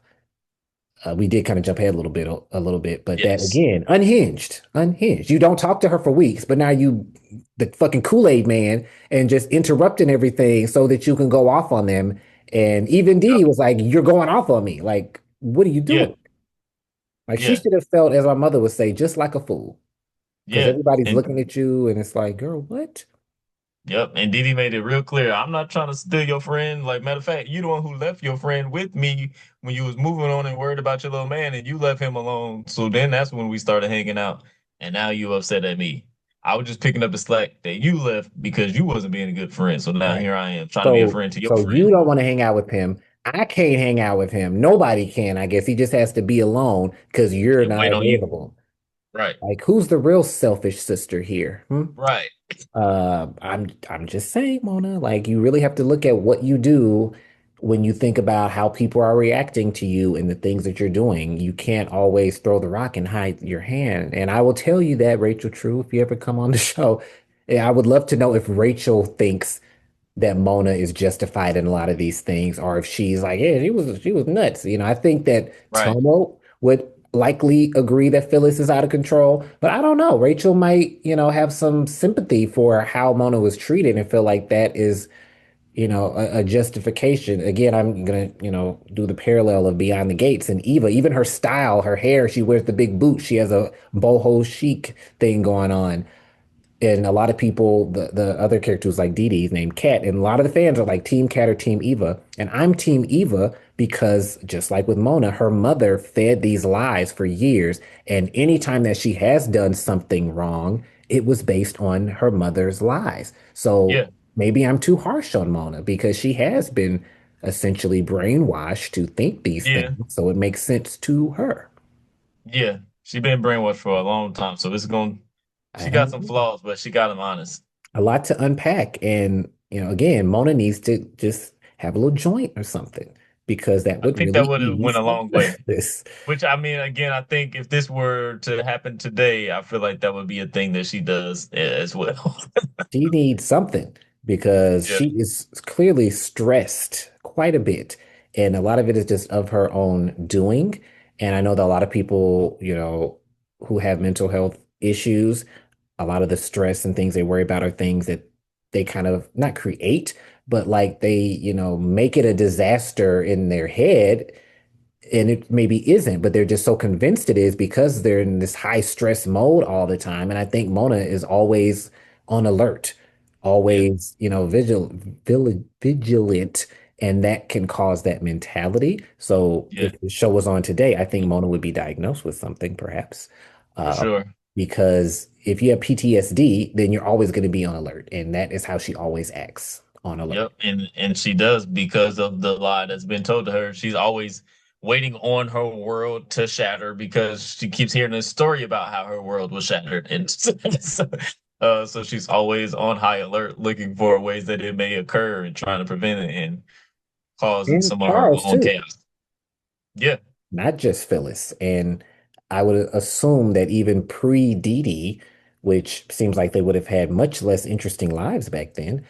Speaker 1: we did kind of jump ahead a little bit, but that
Speaker 3: Yes.
Speaker 1: again, unhinged. You don't talk to her for weeks, but now you, the fucking Kool-Aid man, and just interrupting everything so that you can go off on them. And even Dee
Speaker 3: Yep.
Speaker 1: Dee was like, "You're going off on me. Like, what are you
Speaker 3: Yeah.
Speaker 1: doing?" Like she
Speaker 3: Yeah.
Speaker 1: should have felt, as my mother would say, just like a fool. Because
Speaker 3: Yeah.
Speaker 1: everybody's
Speaker 3: And
Speaker 1: looking at you and it's like, girl, what?
Speaker 3: yep. And Didi made it real clear. I'm not trying to steal your friend. Like, matter of fact, you the one who left your friend with me when you was moving on and worried about your little man, and you left him alone. So then that's when we started hanging out. And now you upset at me. I was just picking up the slack that you left because you wasn't being a good friend. So now
Speaker 1: Right.
Speaker 3: here I am trying to be a
Speaker 1: So
Speaker 3: friend to your
Speaker 1: so you
Speaker 3: friend.
Speaker 1: don't want to hang out with him. I can't hang out with him. Nobody can, I guess. He just has to be alone because you're
Speaker 3: And
Speaker 1: not
Speaker 3: wait on you.
Speaker 1: available.
Speaker 3: Right.
Speaker 1: Like, who's the real selfish sister here? Hmm?
Speaker 3: Right.
Speaker 1: I'm just saying, Mona, like you really have to look at what you do when you think about how people are reacting to you and the things that you're doing. You can't always throw the rock and hide your hand. And I will tell you that, Rachel True, if you ever come on the show, yeah, I would love to know if Rachel thinks that Mona is justified in a lot of these things, or if she's like, yeah, she was nuts. I think that
Speaker 3: Right.
Speaker 1: Tomo would likely agree that Phyllis is out of control, but I don't know. Rachel might, have some sympathy for how Mona was treated and feel like that is, a justification. Again, I'm gonna, do the parallel of Beyond the Gates and Eva, even her style, her hair, she wears the big boots, she has a boho chic thing going on. And a lot of people, the other characters like Dee Dee's named Kat, and a lot of the fans are like Team Kat or Team Eva. And I'm Team Eva because just like with Mona, her mother fed these lies for years. And anytime that she has done something wrong, it was based on her mother's lies. So
Speaker 3: Yeah.
Speaker 1: maybe I'm too harsh on Mona because she has been essentially brainwashed to think these things.
Speaker 3: Yeah.
Speaker 1: So it makes sense to her.
Speaker 3: Yeah, she been brainwashed for a long time, so it's going.
Speaker 1: I
Speaker 3: She got
Speaker 1: don't
Speaker 3: some
Speaker 1: know.
Speaker 3: flaws, but she got them honest.
Speaker 1: A lot to unpack. And, again, Mona needs to just have a little joint or something because that
Speaker 3: I
Speaker 1: would
Speaker 3: think that
Speaker 1: really
Speaker 3: would have went
Speaker 1: ease
Speaker 3: a long way.
Speaker 1: this.
Speaker 3: Which I mean, again, I think if this were to happen today, I feel like that would be a thing that she does as well.
Speaker 1: She needs something because
Speaker 3: Yeah,
Speaker 1: she is clearly stressed quite a bit. And a lot of it is just of her own doing. And I know that a lot of people, who have mental health issues, a lot of the stress and things they worry about are things that they kind of not create, but like they, make it a disaster in their head, and it maybe isn't, but they're just so convinced it is because they're in this high stress mode all the time. And I think Mona is always on alert,
Speaker 3: yeah,
Speaker 1: always, vigilant, and that can cause that mentality. So
Speaker 3: yeah,
Speaker 1: if the show was on today, I think Mona would be diagnosed with something, perhaps.
Speaker 3: for
Speaker 1: Uh,
Speaker 3: sure.
Speaker 1: because if you have PTSD, then you're always going to be on alert. And that is how she always acts, on alert.
Speaker 3: Yep, and she does because of the lie that's been told to her. She's always waiting on her world to shatter because she keeps hearing this story about how her world was shattered, and so she's always on high alert, looking for ways that it may occur and trying to prevent it and causing
Speaker 1: And
Speaker 3: some of her
Speaker 1: Charles,
Speaker 3: own
Speaker 1: too.
Speaker 3: chaos. Yeah,
Speaker 1: Not just Phyllis. And I would assume that even pre Dee Dee, which seems like they would have had much less interesting lives back then,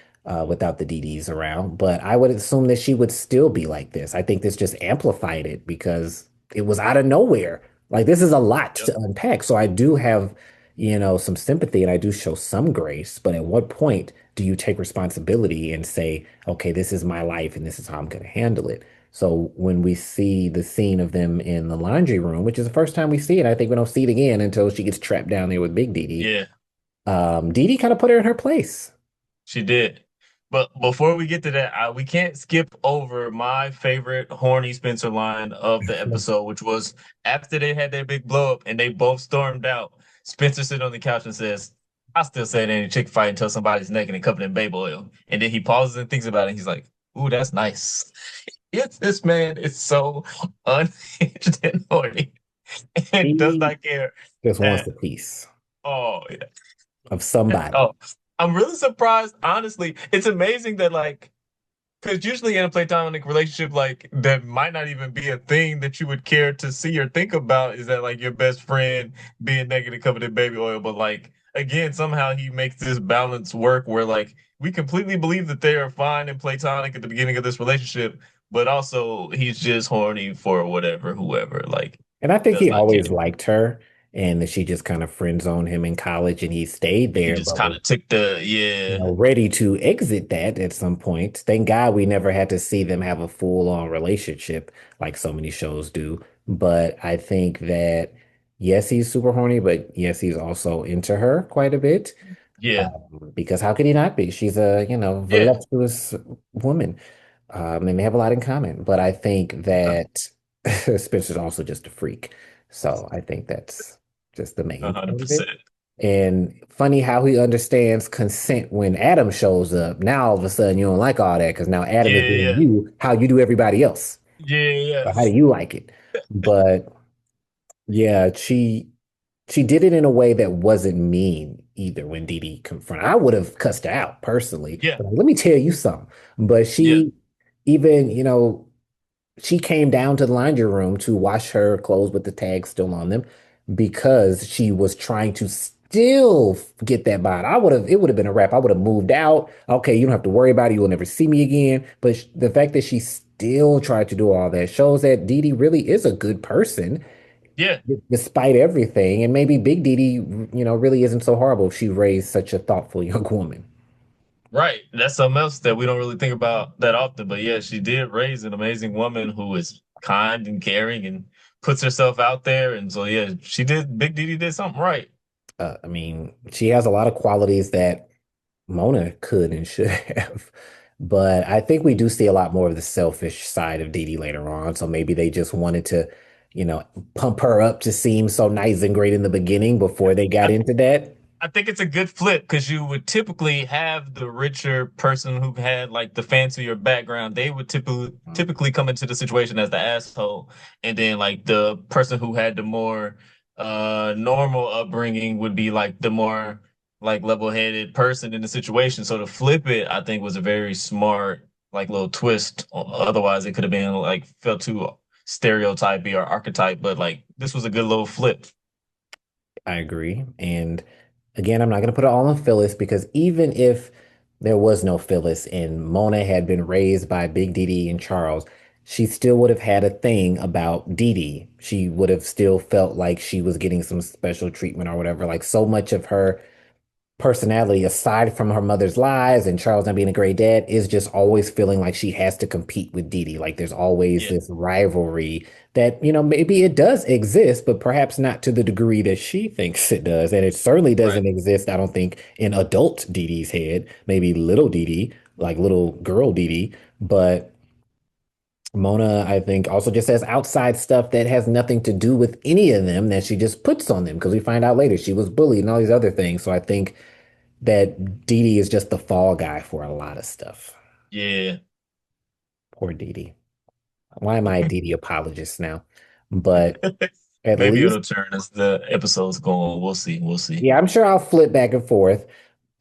Speaker 1: without the Dee Dees around, but I would assume that she would still be like this. I think this just amplified it because it was out of nowhere. Like this is a lot
Speaker 3: yep,
Speaker 1: to unpack. So I do have, some sympathy and I do show some grace, but at what point do you take responsibility and say, okay, this is my life and this is how I'm going to handle it? So when we see the scene of them in the laundry room, which is the first time we see it, I think we don't see it again until she gets trapped down there with Big Dee Dee.
Speaker 3: yeah.
Speaker 1: Dee Dee kind of put her in her place.
Speaker 3: She did. But before we get to that, we can't skip over my favorite horny Spencer line of the episode, which was after they had their big blow up and they both stormed out. Spencer sitting on the couch and says, I still say it ain't a chick fight until somebody's naked and covered in baby oil. And then he pauses and thinks about it. And he's like, ooh, that's nice. Yes, this man is so unhinged and horny and does
Speaker 1: He
Speaker 3: not care.
Speaker 1: just wants
Speaker 3: And,
Speaker 1: a piece
Speaker 3: oh, yeah.
Speaker 1: of somebody.
Speaker 3: Oh, I'm really surprised. Honestly, it's amazing that like, because usually in a platonic relationship, like that might not even be a thing that you would care to see or think about. Is that like your best friend being naked and covered in baby oil? But like again, somehow he makes this balance work where like we completely believe that they are fine and platonic at the beginning of this relationship, but also he's just horny for whatever, whoever, like
Speaker 1: And I think
Speaker 3: does
Speaker 1: he
Speaker 3: not care.
Speaker 1: always liked her and that she just kind of friend zoned him in college and he stayed
Speaker 3: He
Speaker 1: there,
Speaker 3: just
Speaker 1: but
Speaker 3: kind
Speaker 1: was
Speaker 3: of took the yeah,
Speaker 1: ready to exit that at some point. Thank God we never had to see them have a full-on relationship like so many shows do. But I think that yes, he's super horny, but yes, he's also into her quite a bit.
Speaker 3: yeah,
Speaker 1: Because how could he not be? She's a,
Speaker 3: yeah.
Speaker 1: voluptuous woman. And they have a lot in common. But I think that Spencer's also just a freak. So I think that's just the main part of it.
Speaker 3: 100%.
Speaker 1: And funny how he understands consent when Adam shows up. Now all of a sudden you don't like all that because now Adam is
Speaker 3: Yeah,
Speaker 1: doing
Speaker 3: yeah,
Speaker 1: you how you do everybody else.
Speaker 3: yeah,
Speaker 1: So how do
Speaker 3: yes.
Speaker 1: you like it? But yeah, she did it in a way that wasn't mean either when Dee Dee confronted. I would have cussed her out personally.
Speaker 3: Yeah,
Speaker 1: But like, let me tell you something. But
Speaker 3: yeah,
Speaker 1: she even, she came down to the laundry room to wash her clothes with the tags still on them because she was trying to still get that bond. It would have been a wrap. I would have moved out. Okay, you don't have to worry about it. You will never see me again. But the fact that she still tried to do all that shows that Dee Dee really is a good person
Speaker 3: yeah.
Speaker 1: despite everything. And maybe Big Dee Dee, really isn't so horrible if she raised such a thoughtful young woman.
Speaker 3: Right. That's something else that we don't really think about that often. But yeah, she did raise an amazing woman who is kind and caring and puts herself out there. And so yeah, she did. Big Didi did something right.
Speaker 1: I mean, she has a lot of qualities that Mona could and should have. But I think we do see a lot more of the selfish side of Dee Dee later on. So maybe they just wanted to, you know, pump her up to seem so nice and great in the beginning before they got into that.
Speaker 3: I think it's a good flip because you would typically have the richer person who had like the fancier background. They would typically come into the situation as the asshole, and then like the person who had the more normal upbringing would be like the more like level-headed person in the situation. So to flip it, I think was a very smart like little twist. Otherwise, it could have been like felt too stereotypy or archetype. But like this was a good little flip.
Speaker 1: I agree. And again, I'm not going to put it all on Phyllis because even if there was no Phyllis and Mona had been raised by Big Dee Dee and Charles, she still would have had a thing about Dee Dee. She would have still felt like she was getting some special treatment or whatever. Like so much of her personality, aside from her mother's lies and Charles not being a great dad, is just always feeling like she has to compete with Dee Dee. Like there's always
Speaker 3: Yeah,
Speaker 1: this rivalry that, maybe it does exist, but perhaps not to the degree that she thinks it does. And it certainly
Speaker 3: right.
Speaker 1: doesn't exist, I don't think, in adult Dee Dee's head. Maybe little Dee Dee, like little girl Dee Dee. But Mona, I think, also just has outside stuff that has nothing to do with any of them that she just puts on them because we find out later she was bullied and all these other things. So I think that Dee Dee is just the fall guy for a lot of stuff.
Speaker 3: Yeah.
Speaker 1: Poor Dee Dee. Why am I a Dee Dee apologist now? But at
Speaker 3: Maybe
Speaker 1: least,
Speaker 3: it'll turn as the episodes go on. We'll see. We'll see.
Speaker 1: yeah, I'm sure I'll flip back and forth.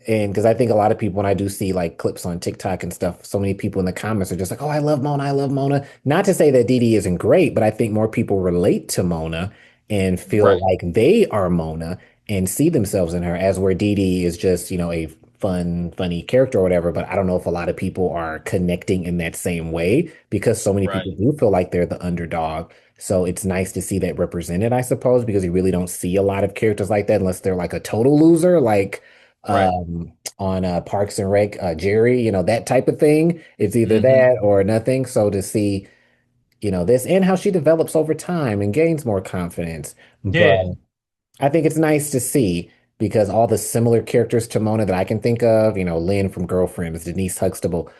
Speaker 1: And because I think a lot of people, when I do see like clips on TikTok and stuff, so many people in the comments are just like, oh, I love Mona. I love Mona. Not to say that Dee Dee isn't great, but I think more people relate to Mona and feel
Speaker 3: Right.
Speaker 1: like they are Mona and see themselves in her, as where Dee Dee is just, a funny character or whatever. But I don't know if a lot of people are connecting in that same way because so many
Speaker 3: Right.
Speaker 1: people do feel like they're the underdog. So it's nice to see that represented, I suppose, because you really don't see a lot of characters like that unless they're like a total loser, like
Speaker 3: Right.
Speaker 1: on Parks and Rec, Jerry, that type of thing. It's either
Speaker 3: Hmm.
Speaker 1: that or nothing. So to see, this and how she develops over time and gains more confidence. But
Speaker 3: Yeah.
Speaker 1: I think it's nice to see because all the similar characters to Mona that I can think of, Lynn from Girlfriends, Denise Huxtable,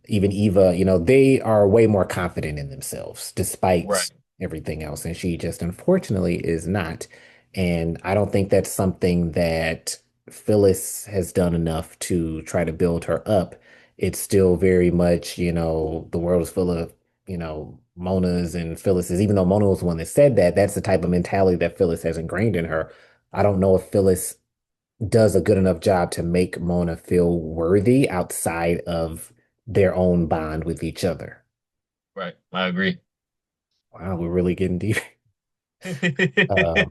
Speaker 1: even Eva, they are way more confident in themselves despite
Speaker 3: Right.
Speaker 1: everything else. And she just unfortunately is not. And I don't think that's something that Phyllis has done enough to try to build her up. It's still very much, the world is full of, Monas and Phyllis's, even though Mona was the one that said that, that's the type of mentality that Phyllis has ingrained in her. I don't know if Phyllis does a good enough job to make Mona feel worthy outside of their own bond with each other.
Speaker 3: Right. I agree.
Speaker 1: Wow, we're really getting deep. Uh,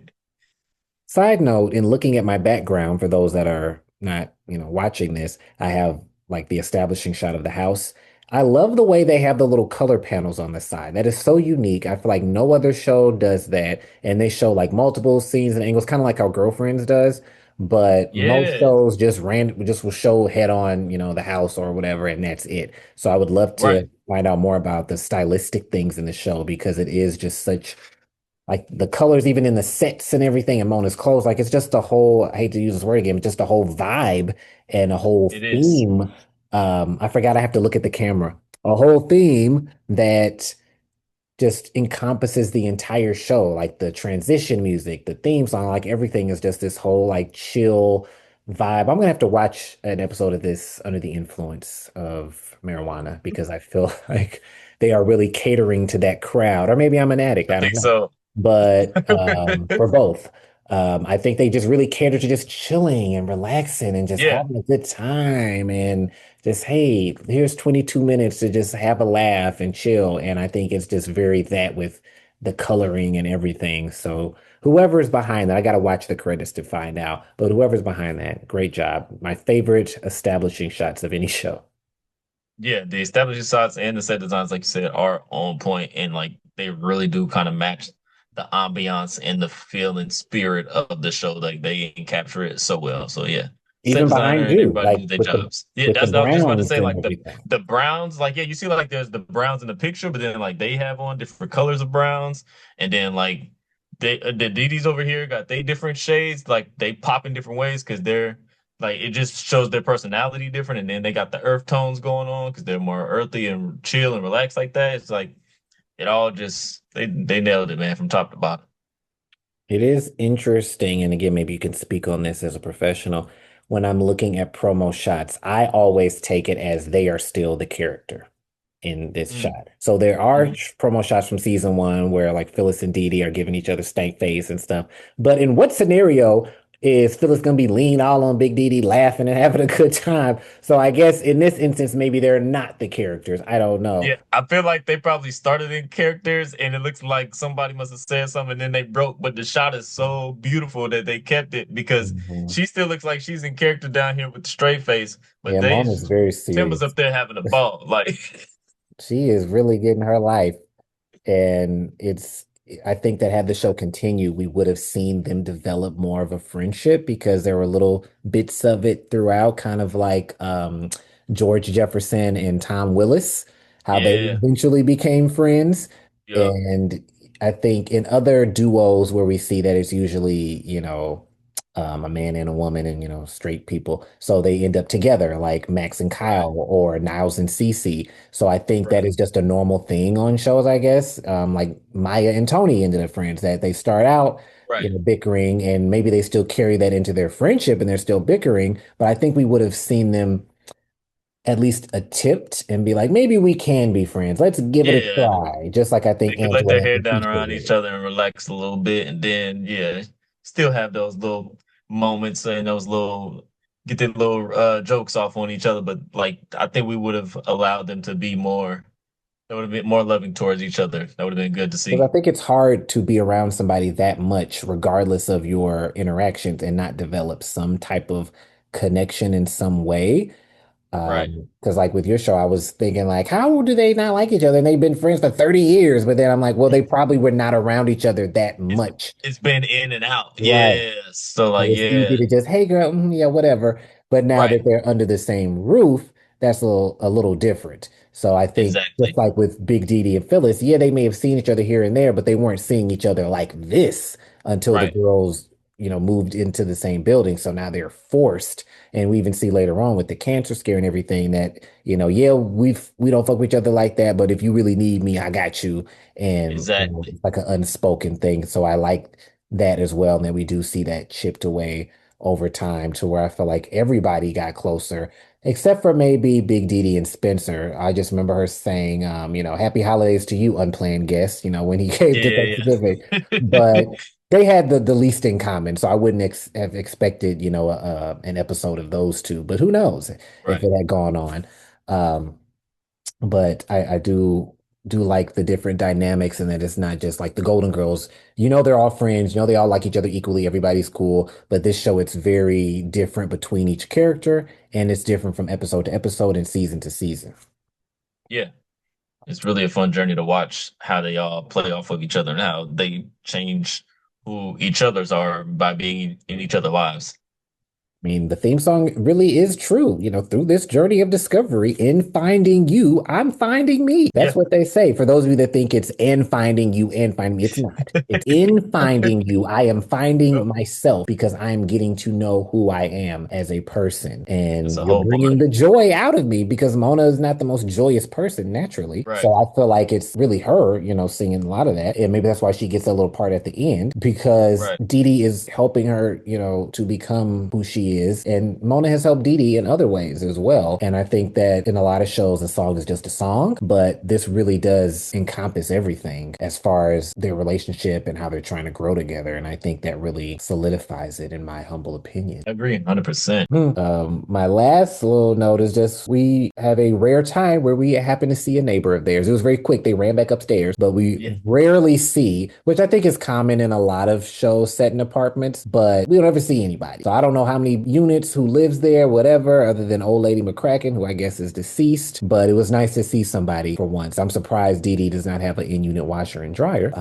Speaker 1: Side note, in looking at my background, for those that are not, watching this, I have like the establishing shot of the house. I love the way they have the little color panels on the side. That is so unique. I feel like no other show does that. And they show like multiple scenes and angles, kind of like how Girlfriends does. But most
Speaker 3: Yeah.
Speaker 1: shows just will show head on, the house or whatever, and that's it. So I would love
Speaker 3: Right.
Speaker 1: to find out more about the stylistic things in the show because it is just such like the colors, even in the sets and everything, and Mona's clothes. Like it's just a whole, I hate to use this word again, but just a whole vibe and a whole
Speaker 3: It is.
Speaker 1: theme. I forgot I have to look at the camera. A whole theme that just encompasses the entire show, like the transition music, the theme song, like everything is just this whole like chill vibe. I'm gonna have to watch an episode of this under the influence of marijuana because I feel like they are really catering to that crowd. Or maybe I'm an addict,
Speaker 3: I
Speaker 1: I don't
Speaker 3: think
Speaker 1: know.
Speaker 3: so.
Speaker 1: But for both. I think they just really cater to just chilling and relaxing and just
Speaker 3: Yeah.
Speaker 1: having a good time and just, hey, here's 22 minutes to just have a laugh and chill. And I think it's just very that with the coloring and everything. So whoever is behind that, I got to watch the credits to find out. But whoever's behind that, great job. My favorite establishing shots of any show.
Speaker 3: Yeah. The establishing shots and the set designs, like you said, are on point and like they really do kind of match the ambiance and the feel and spirit of the show. Like they can capture it so well. So yeah. Set
Speaker 1: Even
Speaker 3: designer
Speaker 1: behind
Speaker 3: and
Speaker 1: you,
Speaker 3: everybody
Speaker 1: like
Speaker 3: do their
Speaker 1: with the
Speaker 3: jobs. Yeah,
Speaker 1: with the
Speaker 3: that's what I was just about to
Speaker 1: browns
Speaker 3: say.
Speaker 1: and
Speaker 3: Like
Speaker 1: everything.
Speaker 3: the browns, like yeah, you see like there's the browns in the picture, but then like they have on different colors of browns, and then like the Dee Dee's over here got they different shades, like they pop in different ways because they're like it just shows their personality different, and then they got the earth tones going on because they're more earthy and chill and relaxed like that. It's like it all just they nailed it, man, from top to bottom.
Speaker 1: It is interesting, and again, maybe you can speak on this as a professional. When I'm looking at promo shots, I always take it as they are still the character in this
Speaker 3: Mm,
Speaker 1: shot. So there are
Speaker 3: mhm.
Speaker 1: promo shots from season one where like Phyllis and Dee Dee are giving each other stank face and stuff. But in what scenario is Phyllis gonna be lean all on Big Dee Dee laughing and having a good time? So I guess in this instance, maybe they're not the characters. I don't know.
Speaker 3: Yeah, I feel like they probably started in characters and it looks like somebody must have said something and then they broke, but the shot is so beautiful that they kept it because
Speaker 1: Mhm.
Speaker 3: she still looks like she's in character down here with the straight face, but
Speaker 1: Yeah, Mom is very
Speaker 3: Timber's
Speaker 1: serious.
Speaker 3: up there having a ball. Like,
Speaker 1: She is really getting her life. And I think that had the show continued, we would have seen them develop more of a friendship because there were little bits of it throughout, kind of like George Jefferson and Tom Willis, how they
Speaker 3: yeah,
Speaker 1: eventually became friends.
Speaker 3: yep,
Speaker 1: And I think in other duos where we see that it's usually, a man and a woman and, straight people. So they end up together, like Max and
Speaker 3: right,
Speaker 1: Kyle or Niles and Cece. So I think that
Speaker 3: right,
Speaker 1: is just a normal thing on shows, I guess. Like Maya and Tony ended up friends that they start out,
Speaker 3: right.
Speaker 1: bickering and maybe they still carry that into their friendship and they're still bickering. But I think we would have seen them at least attempt and be like, maybe we can be friends. Let's give it a
Speaker 3: Yeah,
Speaker 1: try. Just like I
Speaker 3: they
Speaker 1: think
Speaker 3: could let their
Speaker 1: Angela
Speaker 3: hair
Speaker 1: and
Speaker 3: down
Speaker 1: Keisha
Speaker 3: around each
Speaker 1: did.
Speaker 3: other and relax a little bit, and then yeah, still have those little moments and those little get their little jokes off on each other. But like, I think we would have allowed them to be more. That would have been more loving towards each other. That would have been good to
Speaker 1: Because
Speaker 3: see.
Speaker 1: I think it's hard to be around somebody that much, regardless of your interactions, and not develop some type of connection in some way.
Speaker 3: Right.
Speaker 1: Because like with your show, I was thinking like, how do they not like each other? And they've been friends for 30 years. But then I'm like, well, they probably were not around each other that
Speaker 3: It's
Speaker 1: much.
Speaker 3: it's been in and out.
Speaker 1: Right.
Speaker 3: Yeah. So
Speaker 1: So
Speaker 3: like,
Speaker 1: it's easy
Speaker 3: yeah,
Speaker 1: to just, hey girl, yeah, whatever. But now
Speaker 3: right.
Speaker 1: that they're under the same roof, that's a little different. So I think just
Speaker 3: Exactly.
Speaker 1: like with Big Dee and Phyllis, yeah, they may have seen each other here and there, but they weren't seeing each other like this until the
Speaker 3: Right.
Speaker 1: girls, moved into the same building. So now they're forced. And we even see later on with the cancer scare and everything that, yeah, we don't fuck with each other like that, but if you really need me, I got you. And
Speaker 3: Exactly.
Speaker 1: it's like an unspoken thing. So I like that as well. And then we do see that chipped away over time to where I feel like everybody got closer, except for maybe Big Dee Dee and Spencer. I just remember her saying, happy holidays to you, unplanned guest, when he gave the
Speaker 3: Yeah,
Speaker 1: Thanksgiving.
Speaker 3: yeah.
Speaker 1: But they had the least in common. So I wouldn't have expected, an episode of those two. But who knows if
Speaker 3: Right.
Speaker 1: it had gone on. Um, but I do like the different dynamics and that it's not just like the Golden Girls. They're all friends, they all like each other equally, everybody's cool. But this show, it's very different between each character, and it's different from episode to episode and season to season.
Speaker 3: Yeah. It's really a fun journey to watch how they all play off of each other and how they change who each others are by being in each other's lives.
Speaker 1: I mean, the theme song really is true. Through this journey of discovery, in finding you, I'm finding me. That's
Speaker 3: Yeah.
Speaker 1: what they say. For those of you that think it's in finding you and finding me, it's not. It's in finding you. I am finding
Speaker 3: Yep.
Speaker 1: myself because I'm getting to know who I am as a person.
Speaker 3: It's
Speaker 1: And
Speaker 3: a
Speaker 1: you're
Speaker 3: whole
Speaker 1: bringing
Speaker 3: part.
Speaker 1: the joy out of me because Mona is not the most joyous person naturally.
Speaker 3: Right.
Speaker 1: So I feel like it's really her, singing a lot of that. And maybe that's why she gets a little part at the end because
Speaker 3: Right.
Speaker 1: Dee Dee is helping her, to become who she is. And Mona has helped Dee Dee in other ways as well. And I think that in a lot of shows, a song is just a song, but this really does encompass everything as far as their relationship and how they're trying to grow together. And I think that really solidifies it, in my humble opinion.
Speaker 3: I agree 100%.
Speaker 1: My last little note is just we have a rare time where we happen to see a neighbor of theirs. It was very quick. They ran back upstairs, but we
Speaker 3: Yeah.
Speaker 1: rarely see, which I think is common in a lot of shows set in apartments, but we don't ever see anybody. So I don't know how many units, who lives there, whatever, other than old lady McCracken, who I guess is deceased. But it was nice to see somebody for once. I'm surprised Dee Dee does not have an in-unit washer and dryer.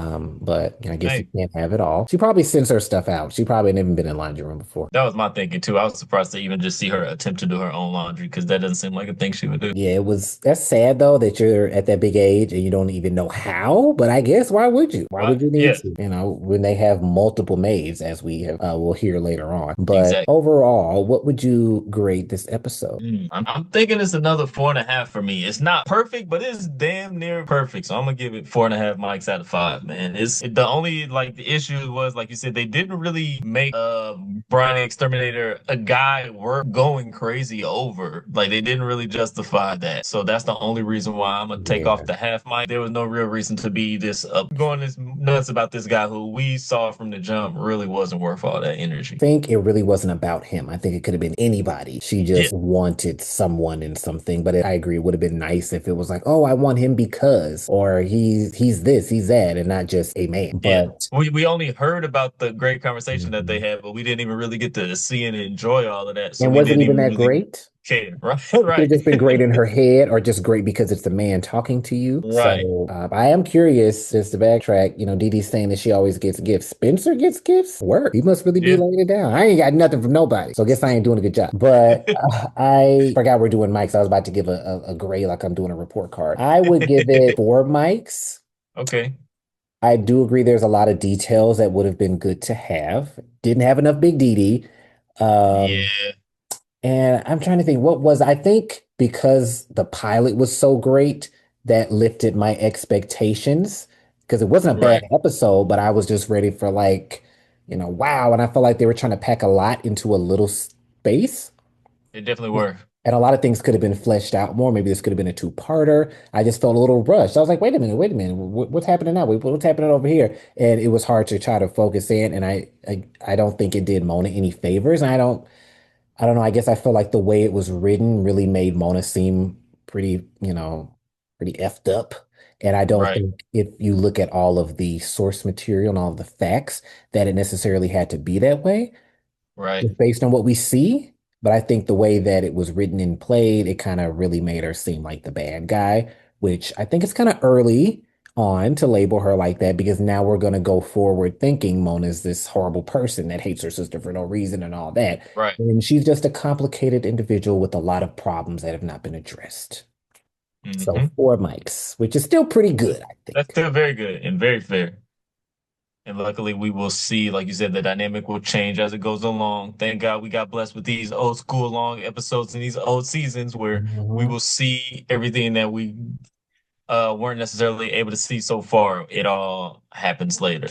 Speaker 1: But I guess you
Speaker 3: Hey,
Speaker 1: can't have it all. She probably sends her stuff out. She probably never been in laundry room before.
Speaker 3: that was my thinking too. I was surprised to even just see her attempt to do her own laundry because that doesn't seem like a thing she would do.
Speaker 1: Yeah, that's sad though that you're at that big age and you don't even know how, but I guess why would you? Why
Speaker 3: Right?
Speaker 1: would you need
Speaker 3: Yeah,
Speaker 1: to? When they have multiple maids, as we have we'll hear later on. But
Speaker 3: exactly.
Speaker 1: overall, overall, what would you grade this episode?
Speaker 3: I'm thinking it's another 4.5 for me. It's not perfect, but it's damn near perfect. So I'm gonna give it 4.5 mics out of five, man. The only like the issue was like you said, they didn't really make Brian the Exterminator a guy worth going crazy over. Like they didn't really justify that. So that's the only reason why I'm gonna take off
Speaker 1: Yeah.
Speaker 3: the half mic. There was no real reason to be this going this nuts about this guy who we saw from the jump really wasn't worth all that energy.
Speaker 1: Think it really wasn't about him. I think it could have been anybody. She
Speaker 3: Yeah.
Speaker 1: just wanted someone in something. But I agree, it would have been nice if it was like, oh, I want him because, or he's this, he's that, and not just a man.
Speaker 3: Yeah.
Speaker 1: But
Speaker 3: We only heard about the great conversation that they
Speaker 1: Mhm.
Speaker 3: had, but we didn't even really get to see and enjoy all of that. So
Speaker 1: And
Speaker 3: we
Speaker 1: wasn't
Speaker 3: didn't
Speaker 1: even
Speaker 3: even
Speaker 1: that
Speaker 3: really
Speaker 1: great.
Speaker 3: care. Right.
Speaker 1: It could have
Speaker 3: Right.
Speaker 1: just been great in her head, or just great because it's the man talking to you.
Speaker 3: Right.
Speaker 1: So I am curious, just to backtrack. Dee Dee's saying that she always gets gifts. Spencer gets gifts. Work. He must really be
Speaker 3: Yeah.
Speaker 1: laying it down. I ain't got nothing from nobody, so I guess I ain't doing a good job. But I forgot we're doing mics. I was about to give a grade like I'm doing a report card. I would give it 4 mics.
Speaker 3: Okay.
Speaker 1: I do agree there's a lot of details that would have been good to have. Didn't have enough Big Dee Dee. Um,
Speaker 3: Yeah.
Speaker 1: and I'm trying to think I think because the pilot was so great that lifted my expectations because it wasn't a bad
Speaker 3: Right.
Speaker 1: episode, but I was just ready for like, wow. And I felt like they were trying to pack a lot into a little space.
Speaker 3: It definitely were.
Speaker 1: And a lot of things could have been fleshed out more. Maybe this could have been a two-parter. I just felt a little rushed. I was like, wait a minute. What's happening now? What's happening over here? And it was hard to try to focus in. And I don't think it did Mona any favors. And I don't know. I guess I feel like the way it was written really made Mona seem pretty, pretty effed up. And I don't
Speaker 3: Right.
Speaker 1: think if you look at all of the source material and all of the facts that it necessarily had to be that way
Speaker 3: Right.
Speaker 1: just based on what we see. But I think the way that it was written and played, it kind of really made her seem like the bad guy, which I think it's kind of early on to label her like that because now we're going to go forward thinking Mona's this horrible person that hates her sister for no reason and all that.
Speaker 3: Right.
Speaker 1: And she's just a complicated individual with a lot of problems that have not been addressed. So
Speaker 3: Hmm.
Speaker 1: 4 mics, which is still pretty good, I
Speaker 3: That's
Speaker 1: think.
Speaker 3: still very good and very fair. And luckily, we will see, like you said, the dynamic will change as it goes along. Thank God we got blessed with these old school long episodes and these old seasons where we
Speaker 1: Mhm.
Speaker 3: will see everything that we weren't necessarily able to see so far. It all happens later.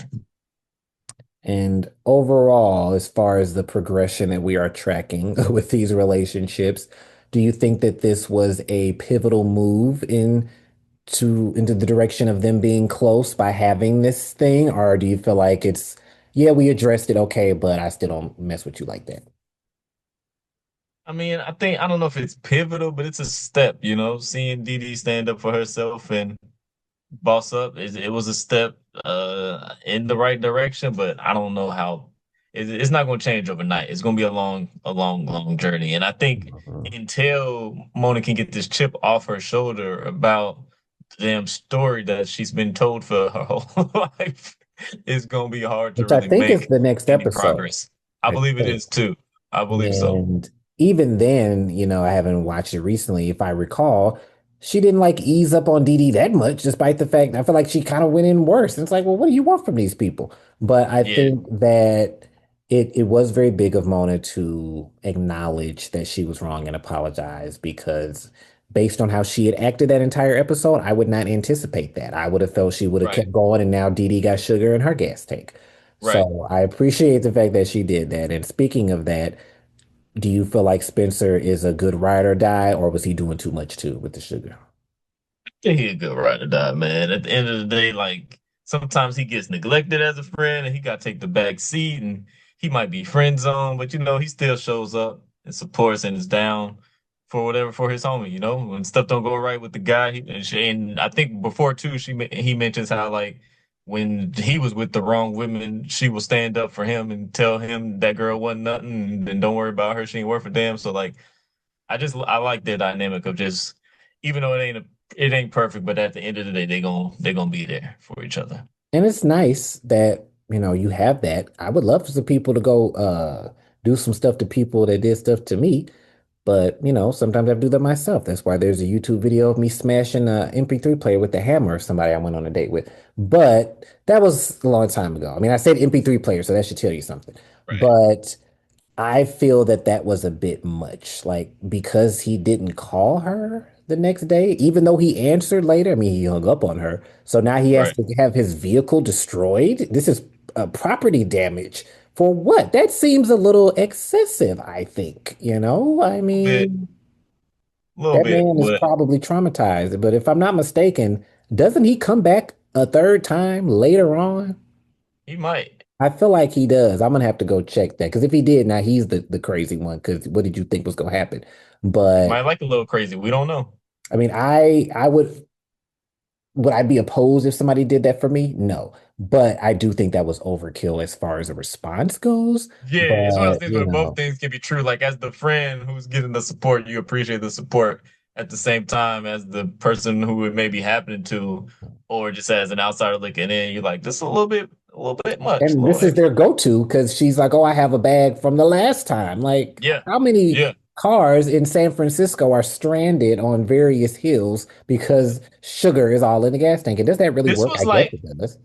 Speaker 1: And overall, as far as the progression that we are tracking with these relationships, do you think that this was a pivotal move into the direction of them being close by having this thing? Or do you feel like yeah, we addressed it okay, but I still don't mess with you like that?
Speaker 3: I mean, I don't know if it's pivotal, but it's a step, seeing Dee Dee stand up for herself and boss up. It was a step in the right direction, but I don't know how it's not going to change overnight. It's going to be a long journey. And I think
Speaker 1: Mhm.
Speaker 3: until Mona can get this chip off her shoulder about the damn story that she's been told for her whole life, it's going to be hard to
Speaker 1: Which I
Speaker 3: really
Speaker 1: think is
Speaker 3: make
Speaker 1: the next
Speaker 3: any
Speaker 1: episode,
Speaker 3: progress. I
Speaker 1: I
Speaker 3: believe it
Speaker 1: think.
Speaker 3: is too. I believe so.
Speaker 1: And even then, I haven't watched it recently. If I recall, she didn't like ease up on Dee Dee that much, despite the fact I feel like she kind of went in worse. And it's like, well, what do you want from these people? But I
Speaker 3: Yeah,
Speaker 1: think that it was very big of Mona to acknowledge that she was wrong and apologize because based on how she had acted that entire episode, I would not anticipate that. I would have felt she would have
Speaker 3: right,
Speaker 1: kept going and now Dee Dee got sugar in her gas tank.
Speaker 3: right.
Speaker 1: So I appreciate the fact that she did that. And speaking of that, do you feel like Spencer is a good ride or die, or was he doing too much too with the sugar?
Speaker 3: Yeah, he a good ride or die, man. At the end of the day, like sometimes he gets neglected as a friend and he got to take the back seat and he might be friend zone, but he still shows up and supports and is down for whatever for his homie, when stuff don't go right with the guy. And I think before too, he mentions how like when he was with the wrong women, she will stand up for him and tell him that girl wasn't nothing and don't worry about her. She ain't worth a damn. So like I like their dynamic of just even though it ain't perfect, but at the end of the day, they gonna be there for each other.
Speaker 1: And it's nice that, you have that. I would love for some people to go do some stuff to people that did stuff to me. But, sometimes I have to do that myself. That's why there's a YouTube video of me smashing a MP3 player with the hammer of somebody I went on a date with. But that was a long time ago. I mean, I said MP3 player, so that should tell you something.
Speaker 3: Right.
Speaker 1: But I feel that that was a bit much. Like, because he didn't call her the next day, even though he answered later. I mean, he hung up on her. So now he has
Speaker 3: Right.
Speaker 1: to have his vehicle destroyed. This is property damage. For what? That seems a little excessive, I think. I
Speaker 3: Bit,
Speaker 1: mean,
Speaker 3: a little
Speaker 1: that
Speaker 3: bit,
Speaker 1: man is
Speaker 3: but
Speaker 1: probably traumatized. But if I'm not mistaken, doesn't he come back a third time later on?
Speaker 3: he might.
Speaker 1: I feel like he does. I'm gonna have to go check that because if he did, now he's the crazy one. Because what did you think was gonna happen?
Speaker 3: He
Speaker 1: But
Speaker 3: might like a little crazy. We don't know.
Speaker 1: I mean, I would I be opposed if somebody did that for me? No, but I do think that was overkill as far as a response goes.
Speaker 3: Yeah, it's one of those
Speaker 1: But
Speaker 3: things where both things can be true. Like as the friend who's getting the support, you appreciate the support at the same time as the person who it may be happening to, or just as an outsider looking in, you're like, this is a little bit much, a
Speaker 1: and
Speaker 3: little
Speaker 1: this is their
Speaker 3: extra.
Speaker 1: go-to because she's like, "Oh, I have a bag from the last time." Like,
Speaker 3: Yeah,
Speaker 1: how many
Speaker 3: yeah.
Speaker 1: cars in San Francisco are stranded on various hills because sugar is all in the gas tank? And does that really
Speaker 3: This
Speaker 1: work?
Speaker 3: was
Speaker 1: I guess
Speaker 3: like
Speaker 1: it does.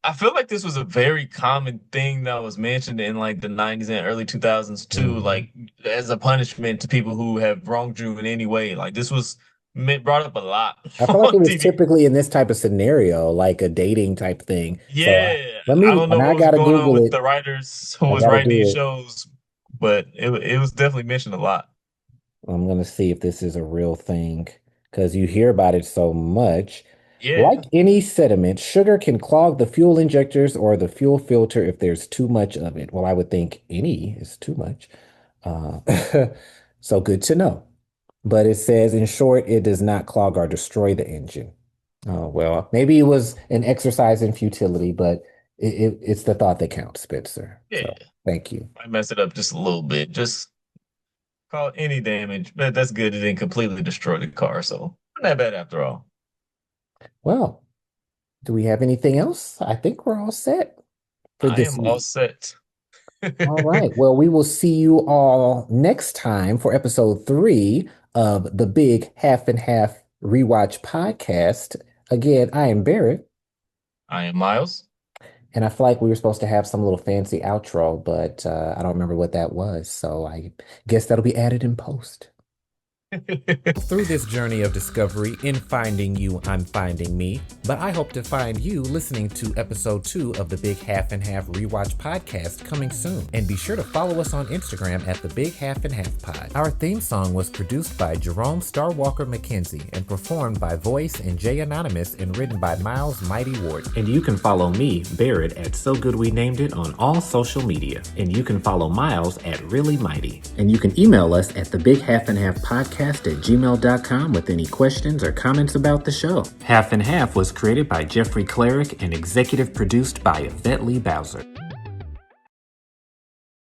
Speaker 3: I feel like this was a very common thing that was mentioned in like the 90s and early 2000s too,
Speaker 1: Mhm.
Speaker 3: like as a punishment to people who have wronged you in any way. Like this was brought up a lot
Speaker 1: I feel like it
Speaker 3: on
Speaker 1: was
Speaker 3: TV.
Speaker 1: typically in this type of scenario, like a dating type thing. So
Speaker 3: Yeah,
Speaker 1: let
Speaker 3: I
Speaker 1: me,
Speaker 3: don't know
Speaker 1: and I
Speaker 3: what was
Speaker 1: gotta
Speaker 3: going on
Speaker 1: Google
Speaker 3: with
Speaker 1: it.
Speaker 3: the writers who
Speaker 1: I
Speaker 3: was
Speaker 1: gotta
Speaker 3: writing
Speaker 1: do
Speaker 3: these
Speaker 1: it.
Speaker 3: shows, but it was definitely mentioned a lot.
Speaker 1: I'm gonna see if this is a real thing because you hear about it so much. Like
Speaker 3: Yeah,
Speaker 1: any sediment, sugar can clog the fuel injectors or the fuel filter if there's too much of it. Well, I would think any is too much. Uh, so good to know. But it says, in short, it does not clog or destroy the engine. Oh, well, maybe it was an exercise in futility, but it's the thought that counts, Spencer.
Speaker 3: yeah.
Speaker 1: So thank you.
Speaker 3: I messed it up just a little bit. Just call any damage, but that's good. It didn't completely destroy the car, so not that bad after all.
Speaker 1: Well, do we have anything else? I think we're all set for
Speaker 3: I
Speaker 1: this
Speaker 3: am all
Speaker 1: week.
Speaker 3: set.
Speaker 1: All right. Well, we will see you all next time for episode 3 of the Big Half and Half Rewatch podcast. Again, I am Barrett,
Speaker 3: I am Miles.
Speaker 1: and I feel like we were supposed to have some little fancy outro, but I don't remember what that was. So I guess that'll be added in post. Through this journey of discovery in finding you, I'm finding me, but I hope to find you listening to episode 2 of the Big Half and Half Rewatch podcast coming soon. And be sure to follow us on Instagram at the Big Half and Half Pod. Our theme song was produced by Jerome Starwalker McKenzie and performed by Voice and J Anonymous and written by Miles Mighty Ward. And you can follow me, Barrett, at So Good We Named It on all social media. And you can follow Miles at Really Mighty. And you can email us at the Big Half and Half podcast at gmail.com with any questions or comments about the show. Half and Half was created by Jeffrey Cleric and executive produced by Yvette Lee Bowser.